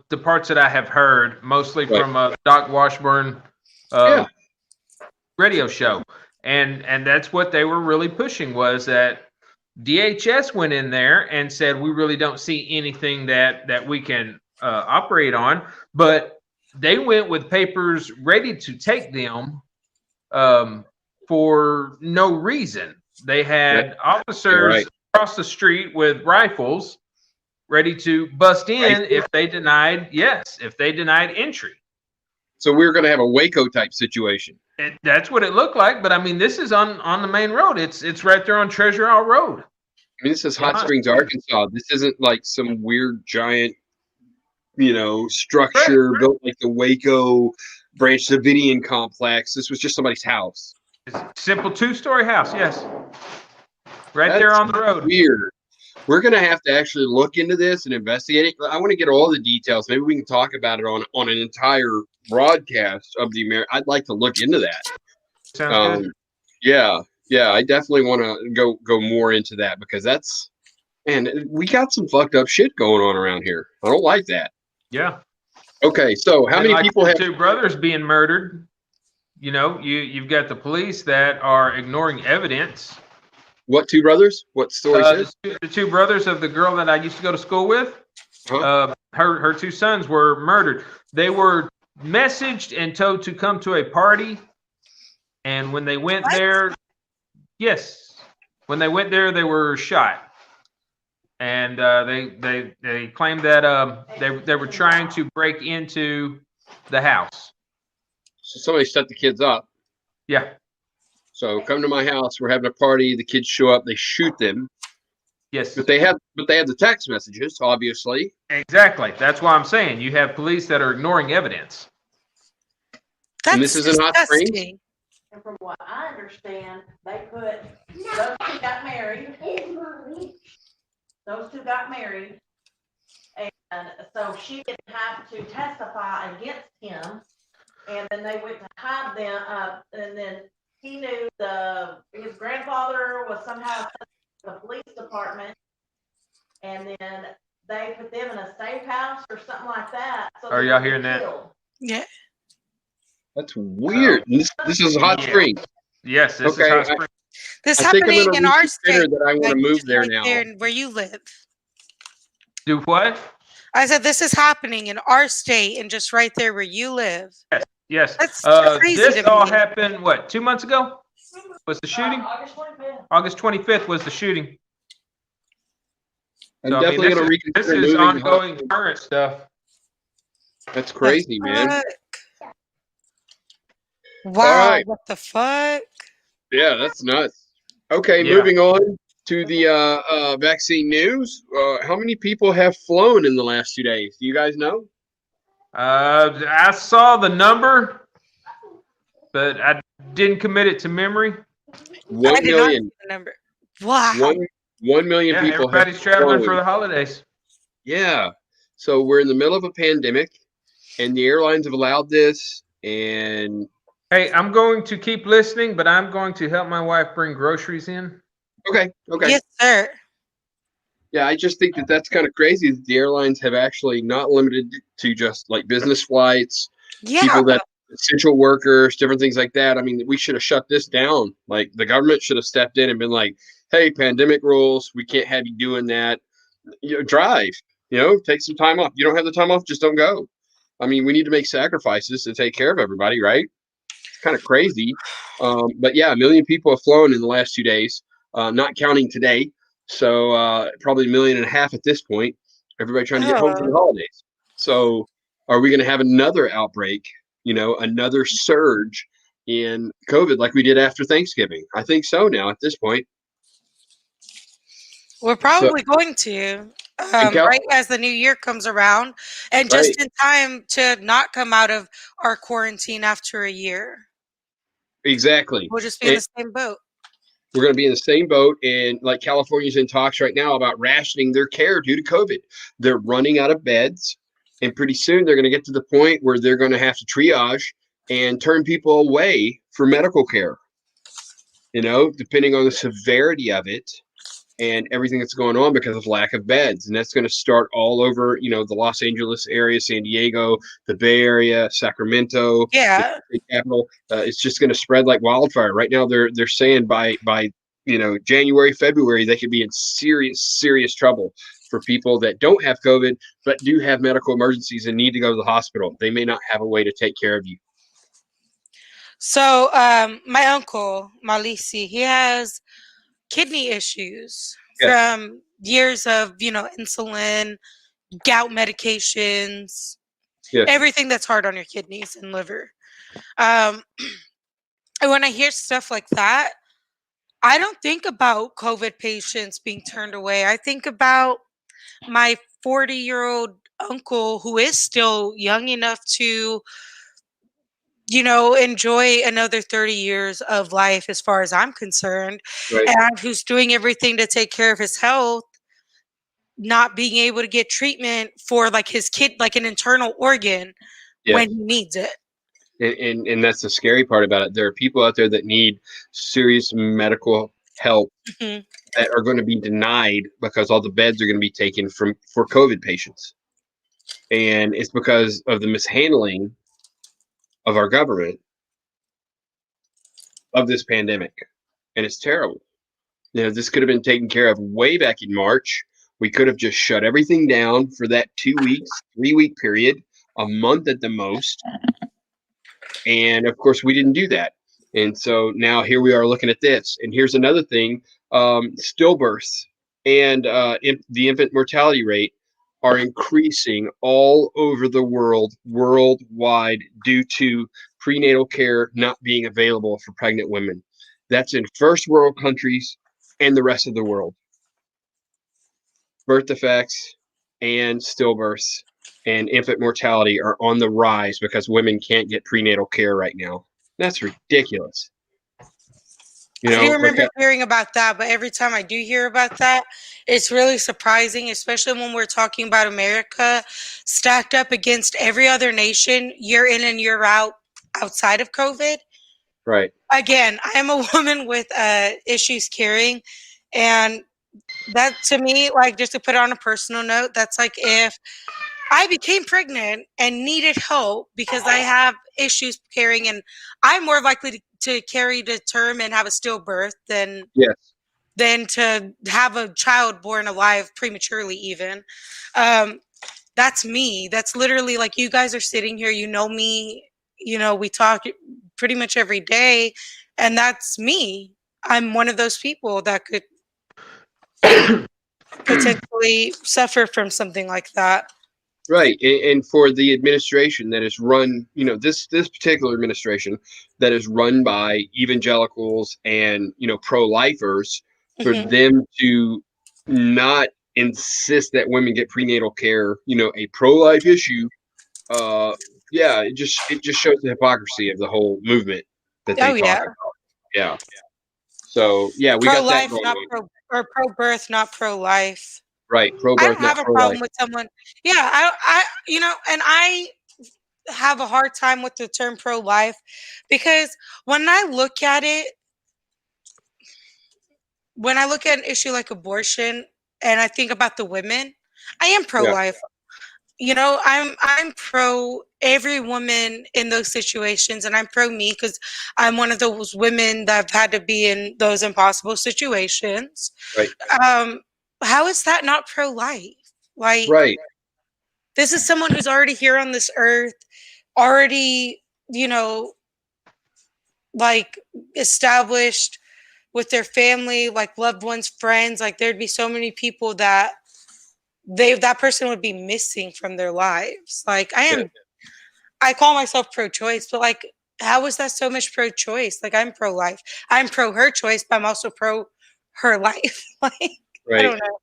the parts that I have heard, mostly from Doc Washburn radio show. And that's what they were really pushing, was that DHS went in there and said, we really don't see anything that we can operate on. But they went with papers ready to take them for no reason. They had officers across the street with rifles ready to bust in if they denied entry. So we're going to have a Waco type situation. That's what it looked like, but I mean, this is on the main road. It's right there on Treasure Isle Road. I mean, this is Hot Springs, Arkansas. This isn't like some weird giant, you know, structure built like the Waco Branch Davidian complex. This was just somebody's house. It's a simple 2-story house, yes. That's there on the road. Weird. We're going to have to actually look into this and investigate it. I want to get all the details. Maybe we can talk about it on an entire broadcast of the American. I'd like to look into that. Sounds good. Yeah. I definitely want to go more into that, because we got some fucked up shit going on around here. I don't like that. Yeah. Okay, so how many people have 2 brothers being murdered? You know, you've got the police that are ignoring evidence. What 2 brothers? What story says? The 2 brothers of the girl that I used to go to school with. Her 2 sons were murdered. They were messaged and told to come to a party, and when they went there, when they went there, they were shot. And they claimed that they were trying to break into the house. So somebody set the kids up. Yeah. So come to my house. We're having a party. The kids show up. They shoot them. Yes. But they have the text messages, obviously. Exactly. That's why I'm saying you have police that are ignoring evidence. That's and this is in Hot Springs. And from what I understand, they put those 2 got married. Those 2 got married, And so she didn't have to testify against him. And then they went to hide them up, and then he knew his grandfather was somehow the police department, and then they put them in a safe house or something like that. So Are y'all hearing that? Yeah. That's weird. This is Hot Springs. Yes, this is Okay, Hot Springs. This I think I'm happening gonna in our reconsider state. that I want to like, move just there right now. there where you live. Do what? I said this is happening in our state and just right there where you live. Yes. That's crazy This to all me. happened, what, 2 months ago? Was the shooting? August 25th. August 25th was the shooting. I'm So, definitely this going to is reconsider this is moving. to Hot ongoing Springs. current stuff. That's crazy, man. Wow, All right. what the fuck? Yeah, that's nuts. Okay, Yeah. moving on to the vaccine news. How many people have flown in the last 2 days? Do you guys know? I saw the number, but I didn't commit it to memory. 1 I did not see million. the number. Wow. 1 million Yeah, people have everybody's traveling flown. for the holidays. Yeah. So we're in the middle of a pandemic, and the airlines have allowed this. And Hey, I'm going to keep listening, but I'm going to help my wife bring groceries in. okay. Yes, sir. Yeah, I just think that that's kind of crazy that the airlines have actually not limited to just like business flights, Yeah. people that essential workers, different things like that. I mean, we should have shut this down. Like the government should have stepped in and been like, "Hey, pandemic rules. We can't have you doing that. Drive. Take some time off. You don't have the time off, just don't go." I mean, we need to make sacrifices to take care of everybody, right? It's kind of crazy. But yeah, 1 million people have flown in the last 2 days, not counting today. So probably 1.5 million at this point. Everybody trying to get home for the holidays. So are we going to have another outbreak? Another surge in COVID like we did after Thanksgiving? I think so now at this point. We're probably going to. Right as the new year comes around, and just in time to not come out of our quarantine after a year. Exactly. We'll just be in the same boat. We're going to be in the same boat, and like California's in talks right now about rationing their care due to COVID. They're running out of beds, and pretty soon they're going to get to the point where they're going to have to triage and turn people away for medical care, depending on the severity of it and everything that's going on because of lack of beds. And that's going to start all over, the Los Angeles area, San Diego, the Bay Area, Sacramento, Yeah. the capital. It's just going to spread like wildfire. Right now, they're saying by January, February, they could be in serious trouble for people that don't have COVID but do have medical emergencies and need to go to the hospital. They may not have a way to take care of you. So my uncle, Malisi, he has kidney issues from years of, insulin, gout medications, everything that's hard on your kidneys and liver. And when I hear stuff like that, I don't think about COVID patients being turned away. I think about my 40-year-old uncle who is still young enough to enjoy another 30 years of life as far as I'm concerned, and who's doing everything to take care of his health, not being able to get treatment for like his kid, like an internal organ when he needs it. And that's the scary part about it. There are people out there that need serious medical help that are going to be denied because all the beds are going to be taken for COVID patients. And it's because of the mishandling of our government of this pandemic. And it's terrible. This could have been taken care of way back in March. We could have just shut everything down for that 2 weeks, 3-week period, a month at the most. And of course, we didn't do that. And so now here we are looking at this. And here's another thing, stillbirths and the infant mortality rate are increasing all over the worldwide, due to prenatal care not being available for pregnant women. That's in first world countries and the rest of the world. Birth defects and stillbirths and infant mortality are on the rise because women can't get prenatal care right now. That's ridiculous. You I do know, remember because, hearing about that, but every time I do hear about that, it's really surprising, especially when we're talking about America stacked up against every other nation year in and year out outside of COVID. right. Again, I am a woman with issues carrying, and that to me, like just to put it on a personal note, that's like if I became pregnant and needed help because I have issues carrying, and I'm more likely to carry to term and have a stillbirth Yes. than to have a child born alive prematurely. Even that's me. That's literally like you guys are sitting here. You know me. You know we talk pretty much every day, and that's me. I'm one of those people that could potentially suffer from something like that. Right, and for the administration that is run, this particular administration that is run by evangelicals and pro-lifers, for Mhm. them to not insist that women get prenatal care, a pro-life issue, yeah, it just shows the hypocrisy of the whole movement that they Oh talk yeah. about. Yeah, so yeah, we got that Pro-life, going not on. pro-birth, not pro-life. Right, I pro-birth, don't have not a pro-life. problem with someone. Yeah, and I have a hard time with the term pro-life because when I look at it, when I look at an issue like abortion and I think about the women, I am Yeah, pro-life. I'm pro every woman in those situations, and I'm pro me because I'm one of those women that have had to be in those impossible situations. right, Um, how is that not pro-life? Like, right. this is someone who's already here on this earth, already, you know, like established with their family, like loved ones, friends. Like, there'd be so many people that that person would be missing from their lives. Like, Yeah. I call myself pro-choice, but like, how is that so much pro-choice? Like, I'm pro-life. I'm pro her choice, but I'm also pro her life. Like, I Right. don't know.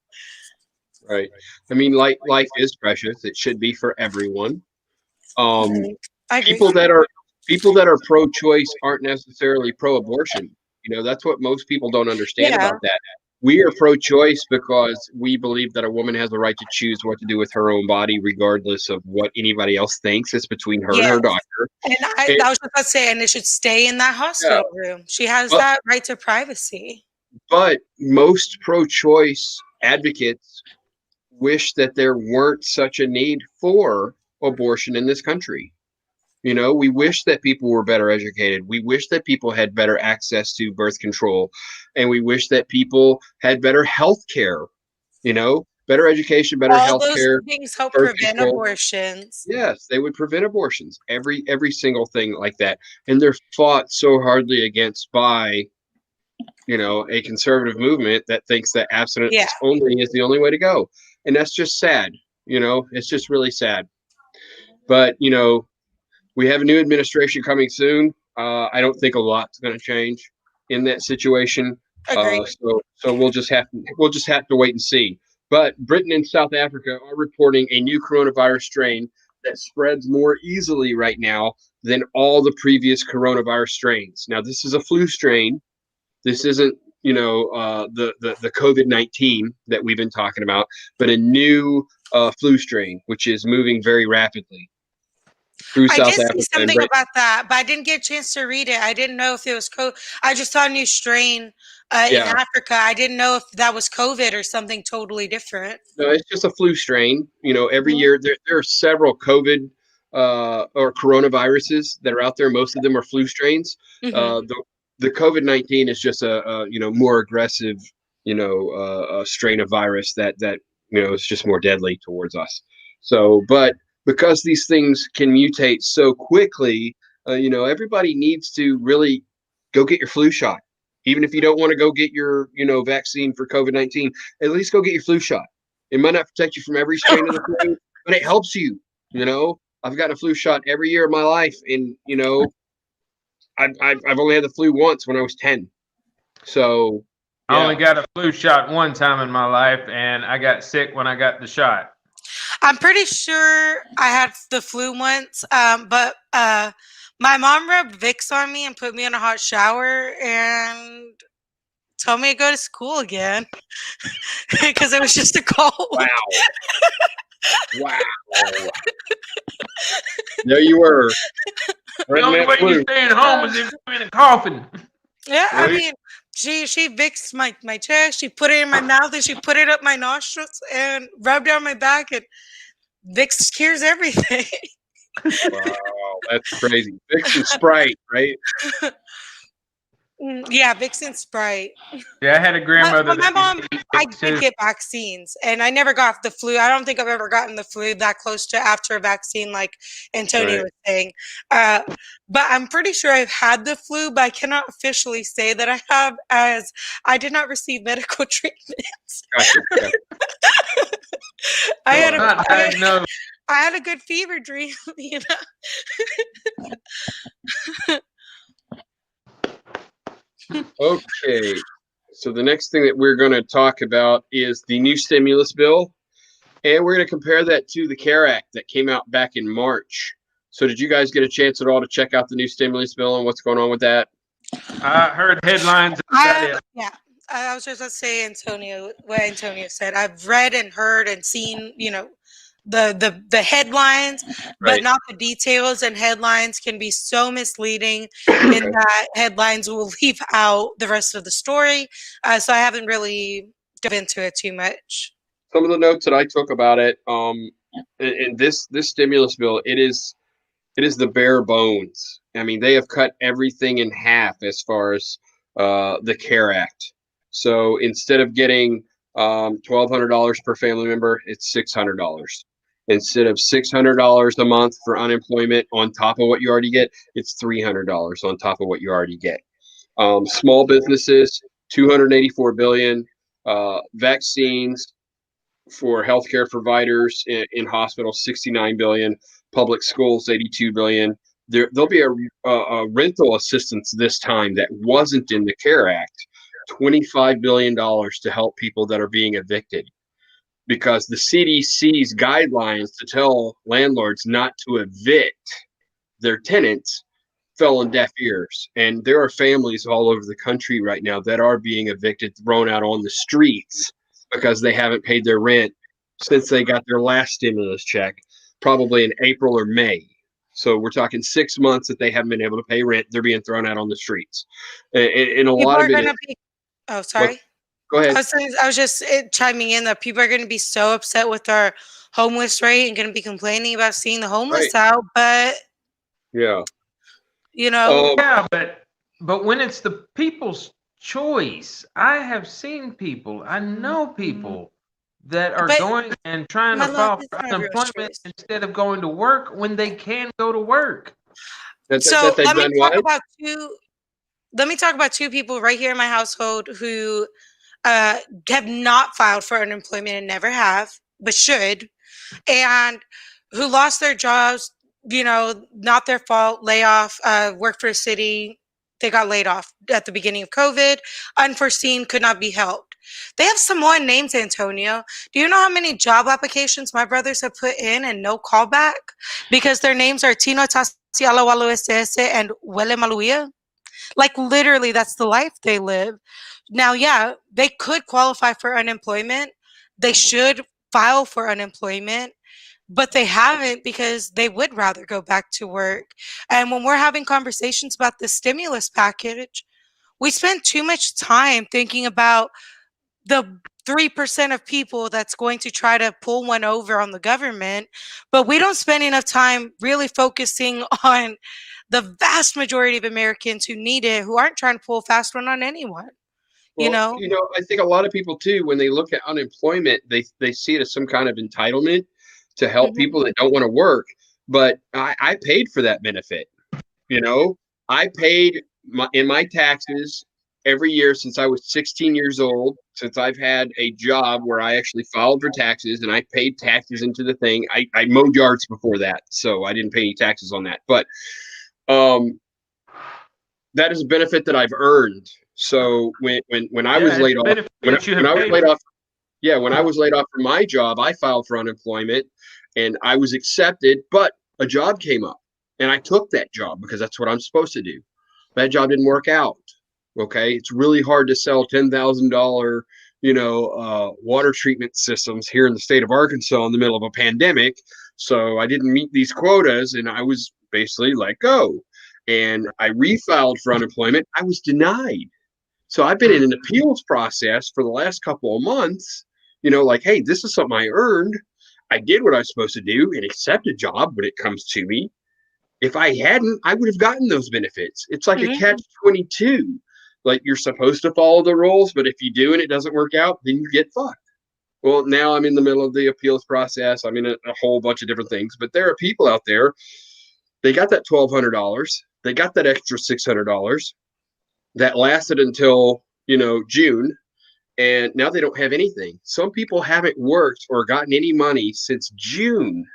Right. I mean, like life is precious. It should be for everyone. Um, Mhm. I agree. people that are pro-choice aren't necessarily pro-abortion. That's what most people don't understand Yeah. about that. We are pro-choice because we believe that a woman has the right to choose what to do with her own body, regardless of what anybody else thinks. It's between her and Yes. her doctor. And And, I was just about to say, and it should stay in that yeah, hospital room. She has but that right to privacy. but most pro-choice advocates wish that there weren't such a need for abortion in this country. We wish that people were better educated. We wish that people had better access to birth control. And we wish that people had better health care, better education, better All health those care, things help birth prevent control. abortions. Yes, they would prevent abortions, every single thing like that. And they're fought so hardly against by, a conservative movement that thinks that Yeah. abstinence only is the only way to go. And that's just sad. It's just really sad. But, we have a new administration coming soon. I don't think a lot's going to change in that situation. Agreed. So we'll just have to wait and see. But Britain and South Africa are reporting a new coronavirus strain that spreads more easily right now than all the previous coronavirus strains. Now, this is a flu strain. This isn't, the COVID-19 that we've been talking about, but a new flu strain, which is moving very rapidly through I South did see Africa and something Britain. about that, but I didn't get a chance to read it. I didn't know if it was COVID. I just saw a new strain in Yeah, Africa. I didn't know if that was COVID or something totally different. no, it's just a flu strain. Every Mhm. year there are several COVID or coronaviruses that are out there. Most of them are flu strains. Mhm. The COVID-19 is just a more aggressive strain of virus that is just more deadly towards us. So, but because these things can mutate so quickly, everybody needs to really go get your flu shot. Even if you don't want to go get your vaccine for COVID-19, at least go get your flu shot. It might not protect you from every strain of the flu, but it helps you. I've gotten a flu shot every year of my life, and I've only had the flu once when I was 10. So I only yeah, got a flu shot one time in my life, and I got sick when I got the shot. I'm pretty sure I had the flu once, but my mom rubbed Vicks on me and put me in a hot shower, and tell me to go to school again because it was just a cold. Wow. Wow. There you were. The only way you're staying home is if you're in a coffin. Yeah, I Right. mean, she fixed my chest. She put it in my mouth and she put it up my nostrils and rubbed down my back. And Vicks cures everything. Wow, that's crazy. Vicks and Sprite, right? Yeah, Vicks and Sprite. Yeah, I had a grandmother. But my that mom, used to eat I Vicks, did too. get vaccines, and I never got the flu. I don't think I've ever gotten the flu that close to after a vaccine, like Antonio Right. was saying. But I'm pretty sure I've had the flu, but I cannot officially say that I have, as I did not receive medical treatment. Gotcha. I had Not diagnosed. I had a good fever dream, you know. Okay. So the next thing that we're going to talk about is the new stimulus bill, and we're going to compare that to the CARE Act that came out back in March. So did you guys get a chance at all to check out the new stimulus bill and what's going on with that? I heard headlines about it. Yeah, I was just going to say, what Antonio said. I've read and heard and seen, the headlines, but Right. not the details. And headlines can be so misleading in that headlines will leave out the rest of the story. So I haven't really dove into it too much. Some of the notes that I took about it, in this stimulus bill, it is the bare bones. I mean, they have cut everything in half as far as the CARE Act. So instead of getting $1,200 per family member, it's $600. Instead of $600 a month for unemployment on top of what you already get, it's $300 on top of what you already get. Small businesses, $284 billion. Vaccines for healthcare providers in hospitals, $69 billion. Public schools, $82 billion. There'll be a rental assistance this time that wasn't in the CARE Act, $25 billion to help people that are being evicted, because the CDC's guidelines to tell landlords not to evict their tenants fell on deaf ears. And there are families all over the country right now that are being evicted, thrown out on the streets because they haven't paid their rent since they got their last stimulus check, probably in April or May. So we're talking 6 months that they haven't been able to pay rent. They're being thrown out on the streets. And a lot of it is, Oh, sorry. Go ahead. I was just chiming in that people are going to be so upset with our homeless rate and going to be complaining about seeing the homeless out. But yeah, Yeah, but when it's the people's choice, I have seen people, I know people that are going and trying to file for unemployment instead of going to work when they can go to work. So let me talk about two people right here in my household who have not filed for unemployment and never have, but should, and who lost their jobs, not their fault, layoff, work for a city. They got laid off at the beginning of COVID, unforeseen, could not be helped. They have someone named Antonio. Do you know how many job applications my brothers have put in and no callback? Because their names are Tino Tasiala Walu SS and Wele Maluia. Like literally, that's the life they live. Now, yeah, they could qualify for unemployment. They should file for unemployment, but they haven't because they would rather go back to work. And when we're having conversations about the stimulus package, we spend too much time thinking about the 3% of people that's going to try to pull one over on the government, but we don't spend enough time really focusing on the vast majority of Americans who need it, who aren't trying to pull a fast one on anyone. Well, I think a lot of people too, when they look at unemployment, they see it as some kind of entitlement to help people that don't want to work. But I paid for that benefit. I paid in my taxes every year since I was 16 years old, since I've had a job where I actually filed for taxes and I paid taxes into the thing. I mowed yards before that, so I didn't pay any taxes on that. But that is a benefit that I've earned. So when I was laid off, when I was laid off, when I was laid off from my job, I filed for unemployment and I was accepted, but a job came up and I took that job because that's what I'm supposed to do. That job didn't work out. Okay, it's really hard to sell $10,000, water treatment systems here in the state of Arkansas in the middle of a pandemic. So I didn't meet these quotas, and I was basically let go. And I refiled for unemployment. I was denied. So I've been in an appeals process for the last couple of months. Like, hey, this is something I earned. I did what I was supposed to do and accept a job when it comes to me. If I hadn't, I would have gotten those benefits. It's like a catch-22. Like, you're supposed to follow the rules, but if you do and it doesn't work out, then you get fucked. Well, now I'm in the middle of the appeals process. I'm in a whole bunch of different things, but there are people out there. They got that $1,200. They got that extra $600 that lasted until, June. And now they don't have anything. Some people haven't worked or gotten any money since June.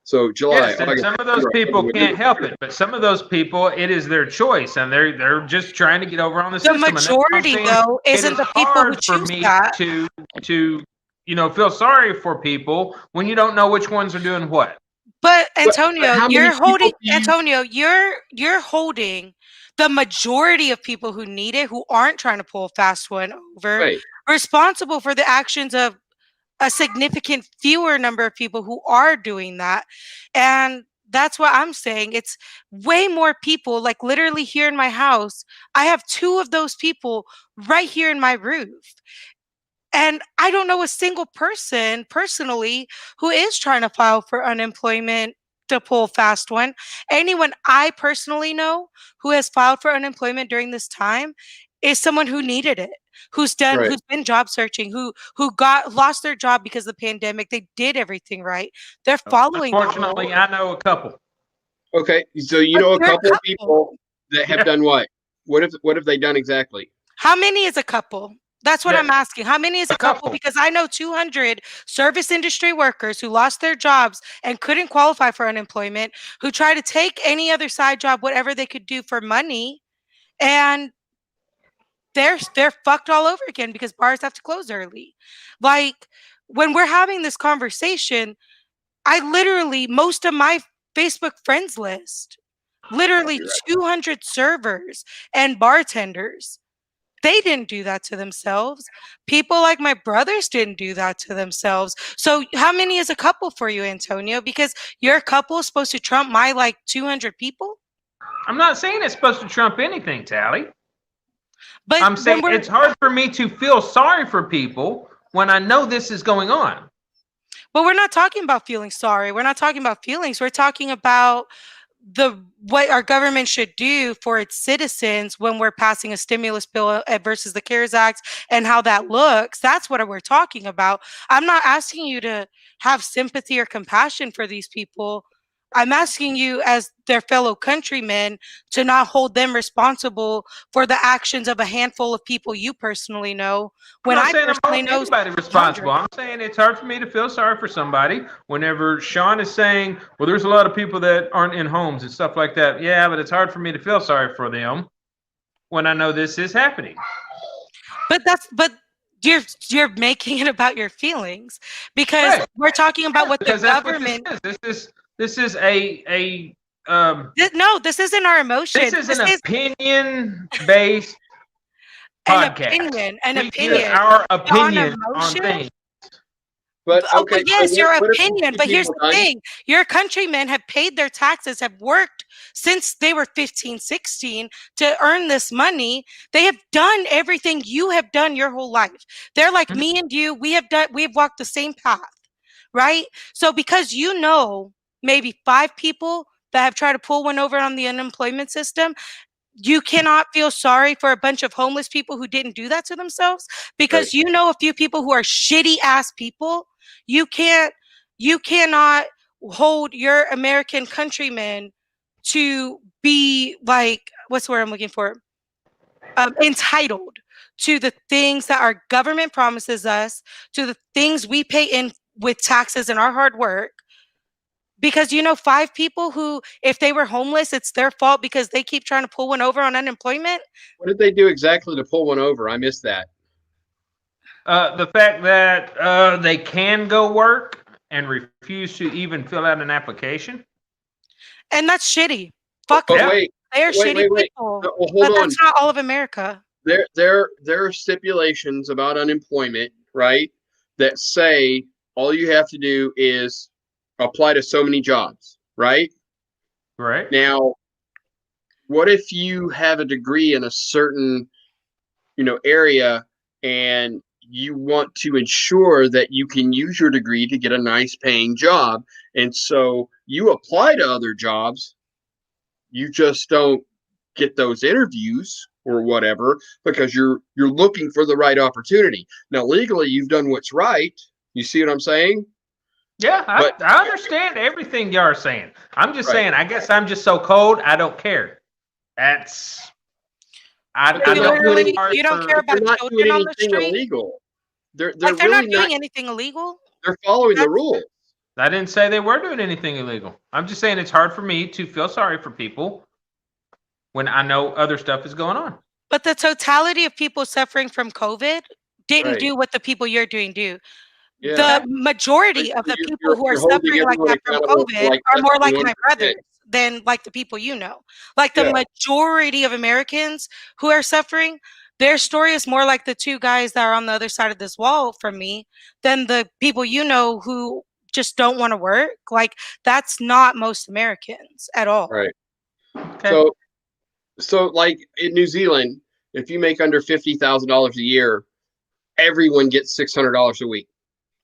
So July. Yes, and some of those people can't help it, but some of those people, it is their choice, and they're just trying to get over on the system. The majority, though, isn't the people who choose that. To feel sorry for people when you don't know which ones are doing what. But Antonio, you're holding the majority of people who need it, who aren't trying to pull a fast one over, responsible for the actions of a significant fewer number of people who are doing that. And that's what I'm saying. It's way more people, like literally here in my house. I have 2 of those people right here in my roof. And I don't know a single person personally who is trying to file for unemployment to pull a fast one. Anyone I personally know who has filed for unemployment during this time is someone who needed it, who's been job searching, who lost their job because of the pandemic. They did everything right. They're following. Unfortunately, I know a couple. Okay, so you know a couple of people that have done what? What have they done exactly? How many is a couple? That's what I'm asking. How many is a couple? Because I know 200 service industry workers who lost their jobs and couldn't qualify for unemployment, who tried to take any other side job, whatever they could do for money, and they're fucked all over again because bars have to close early. Like, when we're having this conversation, I literally, most of my Facebook friends list, literally 200 servers and bartenders. They didn't do that to themselves. People like my brothers didn't do that to themselves. So how many is a couple for you, Antonio? Because your couple is supposed to trump my 200 people? I'm not saying it's supposed to trump anything, Tally. But I'm saying it's hard for me to feel sorry for people when I know this is going on. But we're not talking about feeling sorry. We're not talking about feelings. We're talking about what our government should do for its citizens when we're passing a stimulus bill versus the CARES Act and how that looks. That's what we're talking about. I'm not asking you to have sympathy or compassion for these people. I'm asking you, as their fellow countrymen, to not hold them responsible for the actions of a handful of people you personally know. When I'm not saying I'm holding anybody responsible. I'm saying it's hard for me to feel sorry for somebody whenever Sean is saying, well, there's a lot of people that aren't in homes and stuff like that. Yeah, but it's hard for me to feel sorry for them when I know this is happening. But you're making it about your feelings because we're talking about what the government. This is no, this isn't our emotion. This is an opinion-based podcast. An opinion. Our opinion on things. But okay, yes, your opinion. But here's the thing: your countrymen have paid their taxes, have worked since they were 15, 16 to earn this money. They have done everything you have done your whole life. They're like me and you. We've walked the same path, right? So because maybe 5 people that have tried to pull one over on the unemployment system, you cannot feel sorry for a bunch of homeless people who didn't do that to themselves because you know a few people who are shitty ass people. You cannot hold your American countrymen to be what's the word I'm looking for? Entitled to the things that our government promises us, to the things we pay in with taxes and our hard work. Because 5 people who, if they were homeless, it's their fault because they keep trying to pull one over on unemployment. What did they do exactly to pull one over? I missed that. The fact that they can go work and refuse to even fill out an application. And that's shitty. Fuck that. Wait, They're shitty wait. people. Well, hold But on. that's not all of America. There are stipulations about unemployment, right? That say all you have to do is apply to so many jobs, right? Right. Now, what if you have a degree in a certain, area and you want to ensure that you can use your degree to get a nice paying job, and so you apply to other jobs, you just don't get those interviews or whatever because you're looking for the right opportunity. Now, legally, you've done what's right. You see what I'm saying? Yeah, But I understand everything y'all are saying. I'm just Right. saying, I guess I'm just so cold, I don't care. That's I You don't literally, care you don't for- care they're about not doing children on the anything street. illegal. They're Like they're really not doing anything illegal. They're following the That's- rules. I didn't say they were doing anything illegal. I'm just saying it's hard for me to feel sorry for people when I know other stuff is going on. But the totality of people suffering from COVID didn't Right. do what the people you're doing do. Yeah. The majority of the people who are You're holding suffering like everyone that from accountable for, COVID like, are less more than like my 1%. brothers than like the people you know. Like the Yeah. majority of Americans who are suffering, their story is more like the two guys that are on the other side of this wall from me than the people you know who just don't want to work. Like that's not most Americans at all. Right. Okay. So like in New Zealand, if you make under $50,000 a year, everyone gets $600 a week.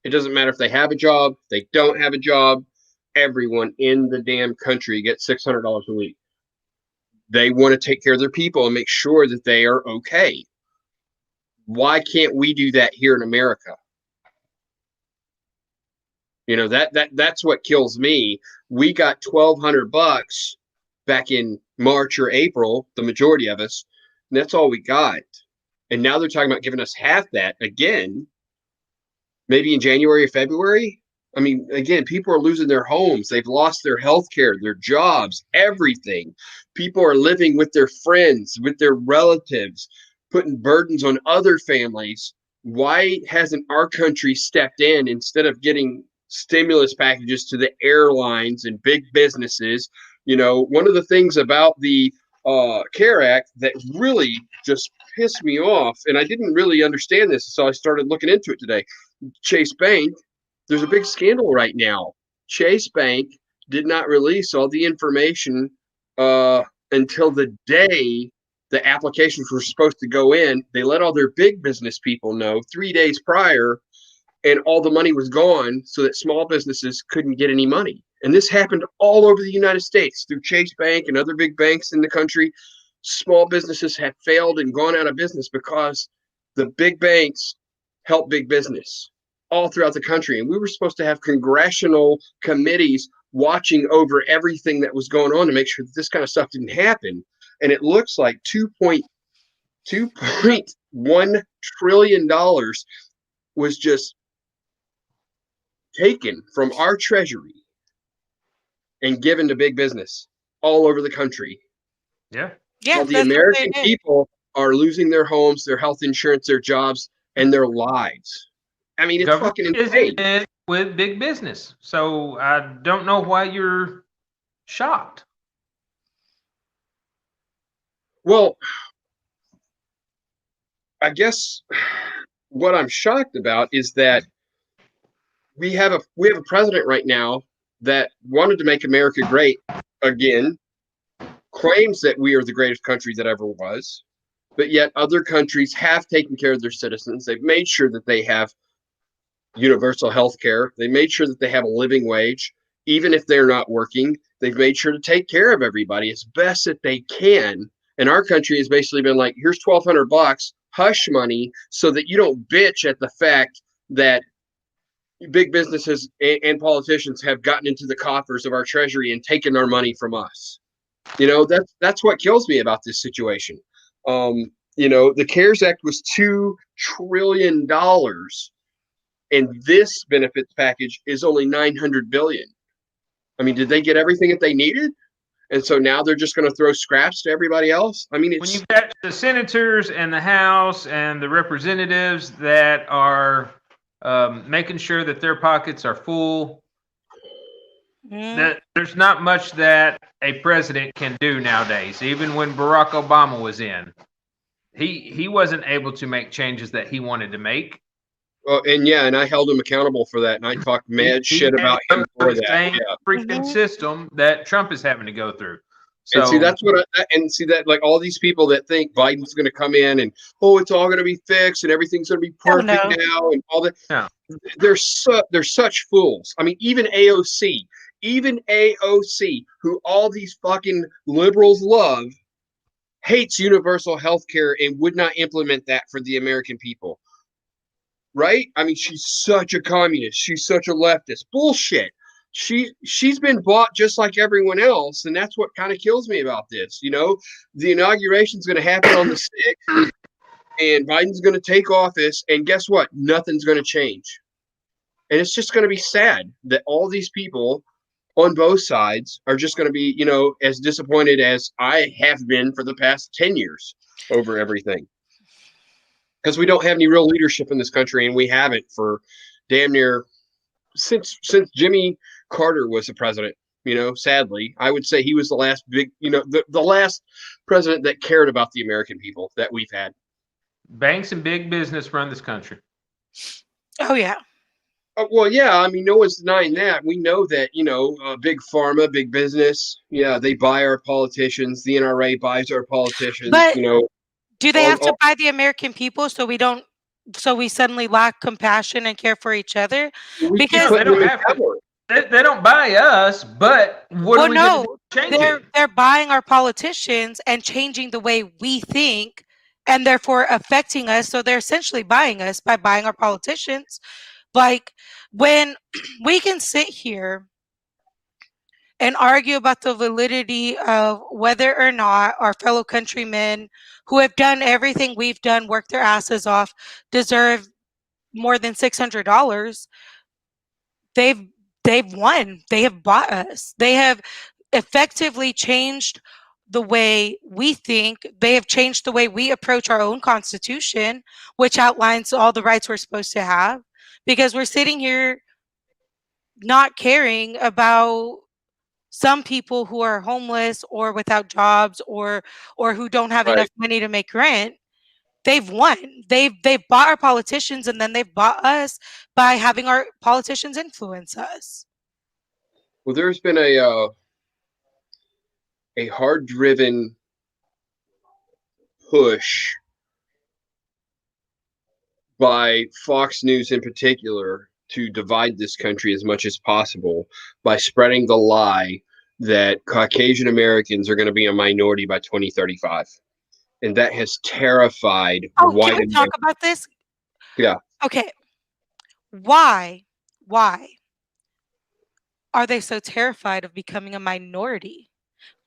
It doesn't matter if they have a job, they don't have a job. Everyone in the damn country gets $600 a week. They want to take care of their people and make sure that they are okay. Why can't we do that here in America? That's what kills me. We got $1,200 back in March or April, the majority of us, and that's all we got. And now they're talking about giving us half that again, maybe in January or February. I mean, again, people are losing their homes. They've lost their health care, their jobs, everything. People are living with their friends, with their relatives, putting burdens on other families. Why hasn't our country stepped in instead of getting stimulus packages to the airlines and big businesses? One of the things about the CARE Act that really just pissed me off, and I didn't really understand this, so I started looking into it today. Chase Bank, there's a big scandal right now. Chase Bank did not release all the information until the day the applications were supposed to go in. They let all their big business people know 3 days prior, and all the money was gone so that small businesses couldn't get any money. And this happened all over the United States through Chase Bank and other big banks in the country. Small businesses have failed and gone out of business because the big banks help big business all throughout the country. And we were supposed to have congressional committees watching over everything that was going on to make sure that this kind of stuff didn't happen. And it looks like $2.1 trillion was just taken from our treasury and given to big business all over the country. Yeah. Yeah, While the that's what American they did. people are losing their homes, their health insurance, their jobs, and their lives. I mean, it's Government fucking is insane. in with big business. So I don't know why you're shocked. Well, I guess what I'm shocked about is that we have a president right now that wanted to make America great again, claims that we are the greatest country that ever was, but yet other countries have taken care of their citizens. They've made sure that they have universal health care. They made sure that they have a living wage, even if they're not working. They've made sure to take care of everybody as best that they can. And our country has basically been like, here's $1,200, hush money, so that you don't bitch at the fact that big businesses and politicians have gotten into the coffers of our treasury and taken our money from us. That's what kills me about this situation. The CARES Act was $2 trillion, and this benefits package is only $900 billion. I mean, did they get everything that they needed? And so now they're just going to throw scraps to everybody else? I mean, When you've got the senators and the House and the representatives that are making sure that their pockets are full, that there's not much that a president can do nowadays. Even when Barack Obama was in, he wasn't able to make changes that he wanted to make. Well, and I held him accountable for that, and I talked mad shit had about to go him through for the that. same Yeah. freaking system that Trump is having to go through. So And see, that's what see that like all these people that think Biden's going to come in and it's all going to be fixed and everything's going to be perfect now and all that. Yeah. They're such fools. I mean, even AOC, who all these fucking liberals love, hates universal health care and would not implement that for the American people. Right? I mean, she's such a communist. She's such a leftist. Bullshit. She's been bought just like everyone else, and that's what kind of kills me about this. You know, the inauguration is going to happen on the 6th, and Biden's going to take office, and guess what? Nothing's going to change. And it's just going to be sad that all these people on both sides are just going to be, as disappointed as I have been for the past 10 years over everything. Because we don't have any real leadership in this country, and we haven't for damn near since Jimmy Carter was the president. Sadly, I would say he was the last big, the last president that cared about the American people that we've had. Banks and big business run this country. Oh, yeah. Well, yeah, I mean, no one's denying that. We know that, big pharma, big business, they buy our politicians. The NRA buys our politicians, But do they have to buy the American people so we suddenly lack compassion and care for each other? Because they don't have to. They don't buy us, but what are we going to change it? They're buying our politicians and changing the way we think, and therefore affecting us. So they're essentially buying us by buying our politicians. Like, when we can sit here and argue about the validity of whether or not our fellow countrymen who have done everything we've done, worked their asses off, deserve more than $600, they've won. They have bought us. They have effectively changed the way we think. They have changed the way we approach our own Constitution, which outlines all the rights we're supposed to have, because we're sitting here not caring about some people who are homeless or without jobs or who don't have enough money to make rent. They've won. They've bought our politicians, and then they've bought us by having our politicians influence us. Well, there's been a hard-driven push by Fox News in particular to divide this country as much as possible by spreading the lie that Caucasian Americans are going to be a minority by 2035. And that has terrified white Can we talk about this? Yeah. Okay. Why are they so terrified of becoming a minority?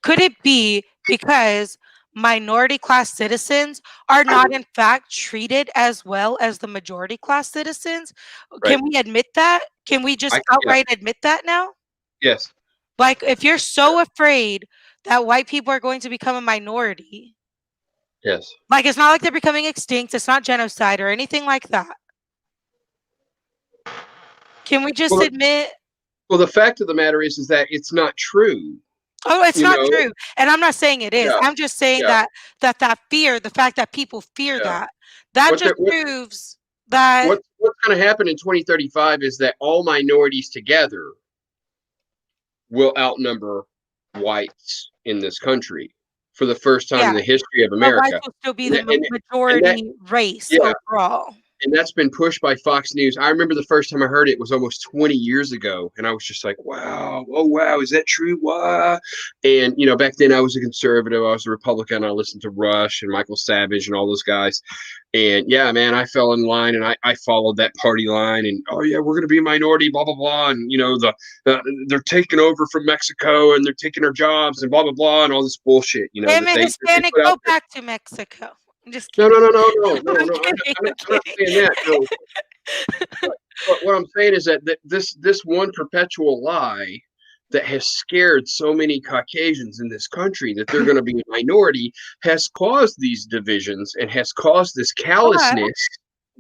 Could it be because minority class citizens are not in fact treated as well as the majority class citizens? Right. Can we admit that? Can we just outright admit that now? Yes. Like, if you're so afraid that white people are going to become a minority, yes, like, it's not like they're becoming extinct. It's not genocide or anything like that. Can we just admit? Well, the fact of the matter is that it's not true. Oh, it's not true. And I'm not saying it is. Yeah. I'm just saying that fear, the fact that people fear that just proves that what's going to happen in 2035 is that all minorities together will outnumber whites in this country for the first time in the history of America. Whites will still be the majority race overall. And that's been pushed by Fox News. I remember the first time I heard it was almost 20 years ago. And I was just like, wow, oh, wow, is that true? Wow. And, back then I was a conservative. I was a Republican. I listened to Rush and Michael Savage and all those guys. And yeah, man, I fell in line and I followed that party line. And, oh, yeah, we're going to be a minority, blah, blah, blah. And, they're taking over from Mexico and they're taking our jobs and blah, blah, blah. And all this bullshit, Damn it, Hispanic, go back to Mexico. I'm just kidding. No. I'm not saying that. No. But what I'm saying is that this one perpetual lie that has scared so many Caucasians in this country that they're going to be a minority has caused these divisions and has caused this callousness.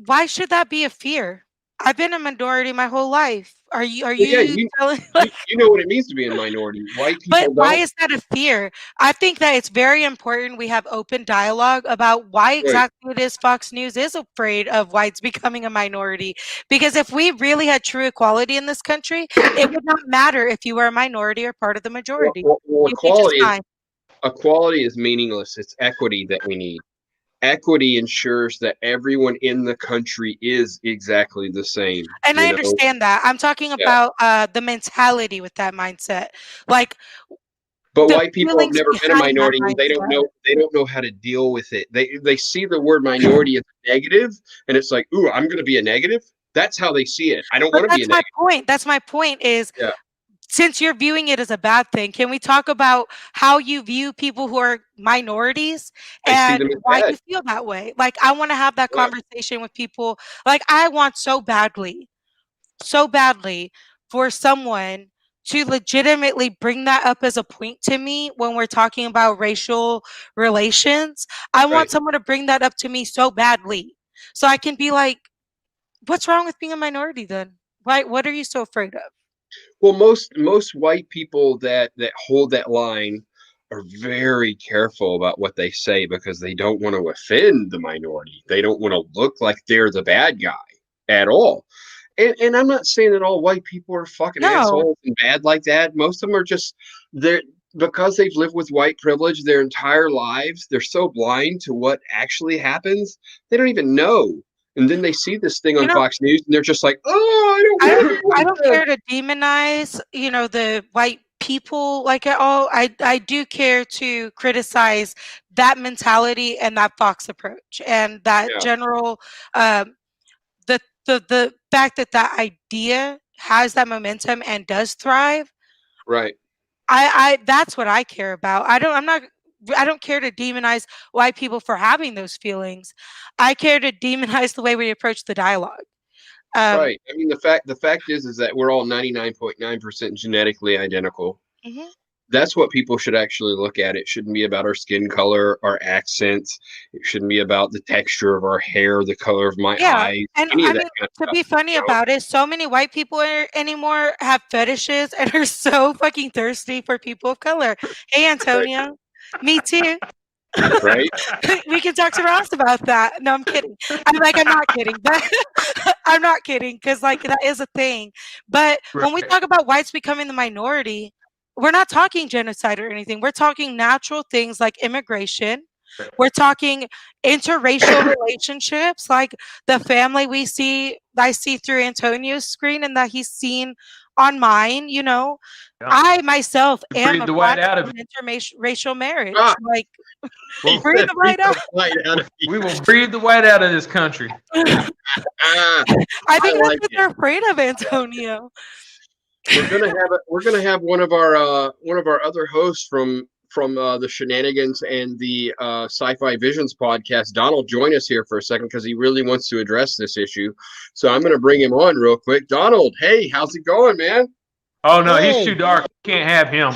Why should that be a fear? I've been a minority my whole life. Are Well, yeah, you telling like you know what it means to be a minority. White but people why don't. is that a fear? I think that it's very important we have open dialogue about why Right. exactly it is Fox News is afraid of whites becoming a minority. Because if we really had true equality in this country, it would not matter if you were a minority or part of the majority. Well, You could just sign. equality is meaningless. It's equity that we need. Equity ensures that everyone in the country is exactly the same. And I You know. understand that. I'm talking Yeah. about the mentality with that mindset. Like But the white people have feelings never been a behind that minority, and mindset. they don't know how to deal with it. They see the word minority as negative, and it's like, ooh, I'm going to be a negative. That's how they see it. I don't But want to be a that's my negative. point. That's my point is Yeah, since you're viewing it as a bad thing, can we talk about how you view people who are minorities I see and them as why you bad. feel that way? Like I want to have that Yeah, conversation with people. Like I want so badly for someone to legitimately bring that up as a point to me when we're talking about racial relations. I want right. someone to bring that up to me so badly. So I can be like, what's wrong with being a minority then? Why what are you so afraid of? Well, most white people that hold that line are very careful about what they say because they don't want to offend the minority. They don't want to look like they're the bad guy at all. And I'm not saying that all white people are fucking No. assholes and bad like that. Most of them are just they're because they've lived with white privilege their entire lives. They're so blind to what actually happens, they don't even know. And then they see this thing You on know, Fox News, and they're just like, "Oh, I don't want to be I like don't that." care to demonize, the white people like at all. I do care to criticize that mentality and that Fox approach and that Yeah, general um the fact that that idea has that momentum and does thrive. right. I that's what I care about. I don't care to demonize white people for having those feelings. I care to demonize the way we approach the dialogue. Um Right. I mean, the fact is that we're all 99.9% genetically identical. mhm. That's what people should actually look at. It shouldn't be about our skin color, our accents. It shouldn't be about the texture of our hair, the color of my Yeah, eyes, and any I of that mean, kind of to stuff. be funny You know? about it, so many white people anymore have fetishes and are so fucking thirsty for people of color. Hey, Right. Antonio. Me too. Right. We can talk to Ross about that. No, I'm kidding. I'm not kidding, but I'm not kidding because, like, that is a thing. But when we Right. talk about whites becoming the minority, we're not talking genocide or anything. We're talking natural things like immigration. We're talking interracial relationships, like the family I see through Antonio's screen and that he's seen on mine. Yeah. I myself am Breathe a the white product out of of an interracial marriage. Ah, Like, he Well, breathe said, the "Beat right out. the fight out of we you." will breathe the white out of this country. Ah, I I think that's like what it. they're afraid of, Antonio. We're gonna have one of our other hosts from the Shenanigans and the Sci-Fi Visions podcast, Donald, join us here for a second because he really wants to address this issue. So I'm gonna bring him on real quick. Donald, hey, how's it going, man? Oh no, he's Hey, too dark. Can't have him.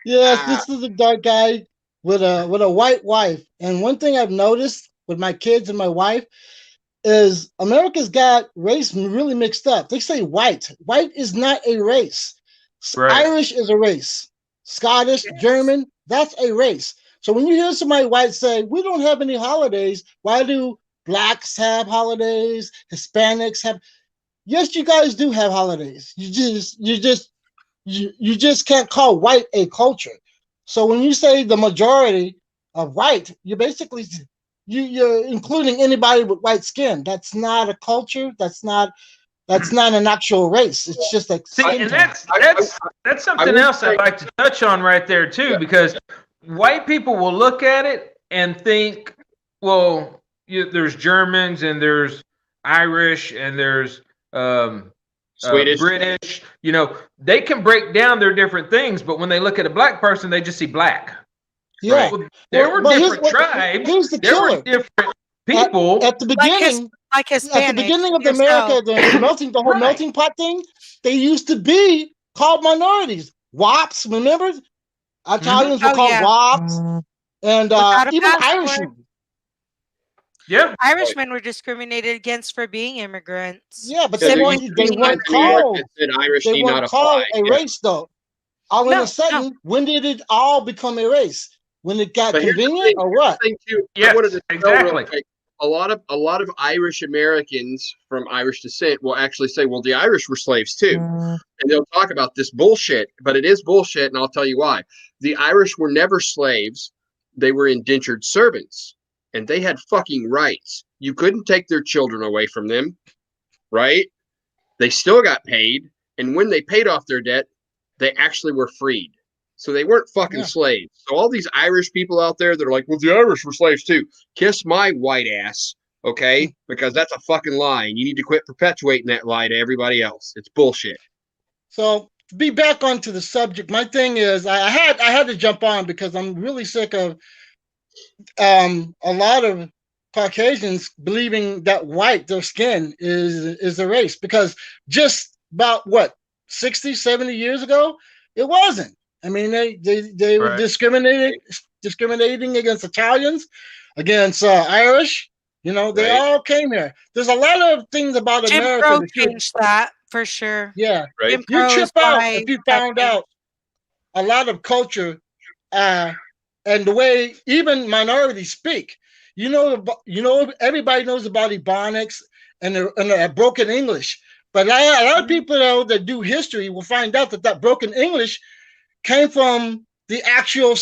yes, Ah, this is a dark guy with a white wife. And one thing I've noticed with my kids and my wife is America's got race really mixed up. They say white. White is not a race. Right. Irish is a race. Scottish, Yes. German, that's a race. So when you hear somebody white say, we don't have any holidays, why do blacks have holidays? Hispanics have yes, you guys do have holidays. You just can't call white a culture. So when you say the majority of white, you're basically you're including anybody with white skin. That's not a culture. That's not an actual race. It's just a See, skin and tone. that's I something would else say, I'd like to touch on right there too, yeah, because white people will look at it and think, well, there's Germans and there's Irish and there's Swedish. British. They can break down their different things, but when they look at a black person, they just see black. Yeah. Well, there were But different tribes. here's the There were killer. different At, people. at the beginning, Like at the Hispanics beginning of the yourself. America, the whole Right. melting pot thing, they used to be called minorities. WAPs, remember? Italians were Oh called yeah. WAPs, and Without a even passport. Irishmen. Yeah. Irishmen were discriminated against for being immigrants. Yeah, but Yeah, they there weren't used to be they weren't signs in New York called that said Irish they need not weren't apply. called a Yeah. race though. All in a sudden, when did it all become a race? When it got But convenient or what? thing too, I Yes, wanted to tell real exactly. quick. A lot of Irish Americans from Irish descent will actually say, "Well, the Irish were slaves too," and they'll talk about this bullshit. But it is bullshit, and I'll tell you why. The Irish were never slaves; they were indentured servants, and they had fucking rights. You couldn't take their children away from them, right? They still got paid, and when they paid off their debt, they actually were freed. So they weren't fucking slaves. So all these Irish people out there that are like, well, the Irish were slaves too. Kiss my white ass, okay? Because that's a fucking lie, and you need to quit perpetuating that lie to everybody else. It's bullshit. So to be back onto the subject, my thing is I had to jump on because I'm really sick of a lot of Caucasians believing that white, their skin, is a race, because just about what 60, 70 years ago, it wasn't. I mean, they were discriminating against Italians, against Irish. You know, they all came here. There's a lot of things about Jim America Crow that changed that for sure. yeah, Jim you Crow trip is out why if you found out a lot of culture and the way even minorities speak. You know, everybody knows about Ebonics and broken English, but a lot of people though, that do history will find out that broken English came from the actual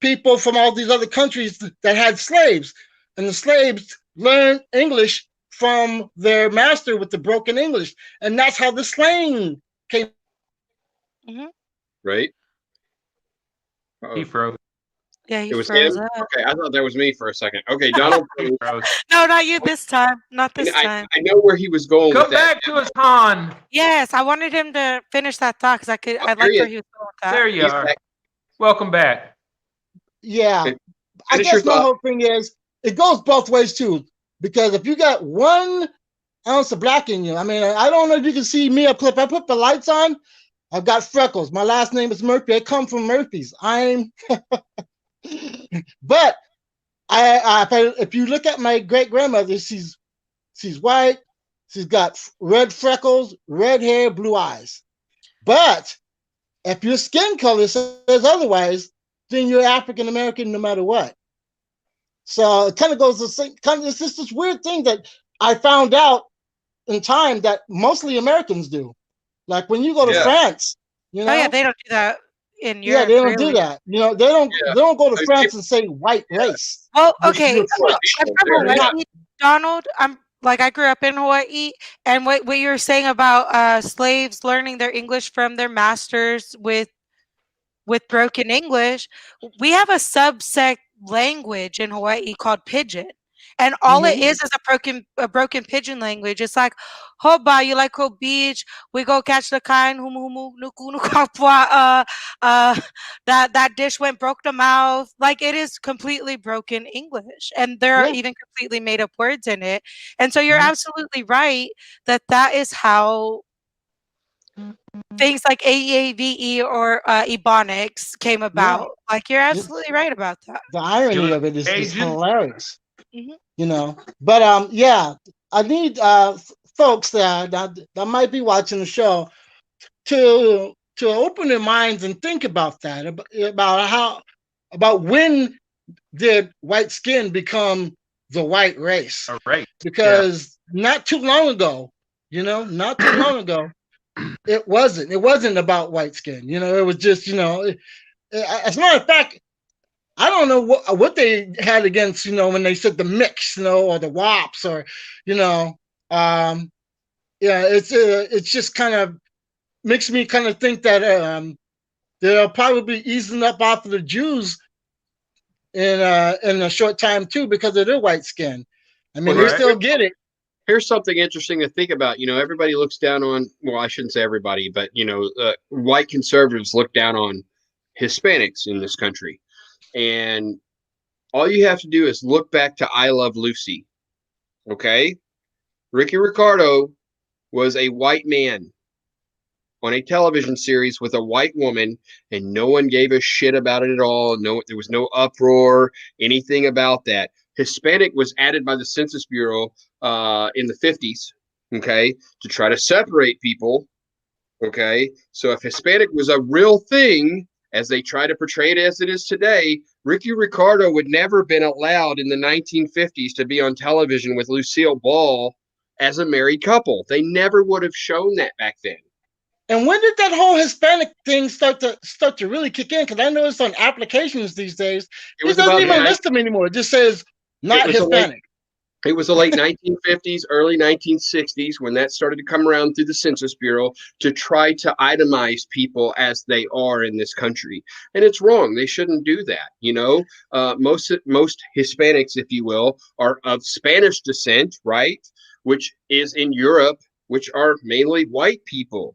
people from all these other countries that had slaves, and the slaves learned English from their master with the broken English, and that's how the slang came. Right? He froze. Yeah, he It was froze him. up. Okay, I thought that was me for a second. Okay, Donald. froze. No, not you this time. Not this time. I know where he was going Come with that. back to us, Han. Yes, I wanted him to finish that thought because I there like he where is. he was going with that. There you He's are. back. Welcome back. Yeah, I Finish your guess my thought. whole thing is it goes both ways too, because if you got 1 ounce of black in you, I mean, I don't know if you can see me up clip. I put the lights on. I've got freckles. My last name is Murphy. I come from Murphy's. But if you look at my great grandmother, she's white. She's got red freckles, red hair, blue eyes. But if your skin color says otherwise, then you're African American no matter what. So it kind of goes the same. It's just this weird thing that I found out in time that mostly Americans do. Like when you go to France, you know. Oh yeah, they don't do that in Yeah, Europe. they don't really. do that. You know, they don't go to France and say white race. Well, Which okay, you're French. I'm from They're not. Hawaii, Donald. I grew up in Hawaii, and what you were saying about slaves learning their English from their masters with broken English, we have a subset language in Hawaii called Pidgin. And all it is a broken Pidgin language. It's like, Hoba, you like go beach, we go catch the kind, humu humu nuku nuku kapua, that dish went broke the mouth. Like it is completely broken English. And there are even completely made up words in it. And so you're absolutely right that is how things like AAVE or Ebonics came about. Like you're absolutely right about that. The irony of it is just hilarious. You know, but I need folks that might be watching the show to open their minds and think about that, about when did white skin become the white race? Right. Because not too long ago, not too long ago, it wasn't about white skin. You know, it was just, as a matter of fact, I don't know what they had against, when they said the mix, or the wops, or, it's just kind of makes me kind of think that they're probably easing up off of the Jews in a short time too, because of their white skin. I mean, they still get it. Here's something interesting to think about. Everybody looks down on, well, I shouldn't say everybody, but, white conservatives look down on Hispanics in this country. And all you have to do is look back to I Love Lucy. Okay? Ricky Ricardo was a white man on a television series with a white woman, and no one gave a shit about it at all. No, there was no uproar, anything about that. Hispanic was added by the Census Bureau in the 50s, okay, to try to separate people, okay? So if Hispanic was a real thing, as they try to portray it as it is today, Ricky Ricardo would never have been allowed in the 1950s to be on television with Lucille Ball as a married couple. They never would have shown that back then. And when did that whole Hispanic thing start to really kick in? Because I noticed on applications these days, it doesn't even list them anymore. It just says not Hispanic. It was the late 1950s, early 1960s when that started to come around through the Census Bureau to try to itemize people as they are in this country. And it's wrong. They shouldn't do that. You know, most Hispanics, if you will, are of Spanish descent, right? Which is in Europe, which are mainly white people.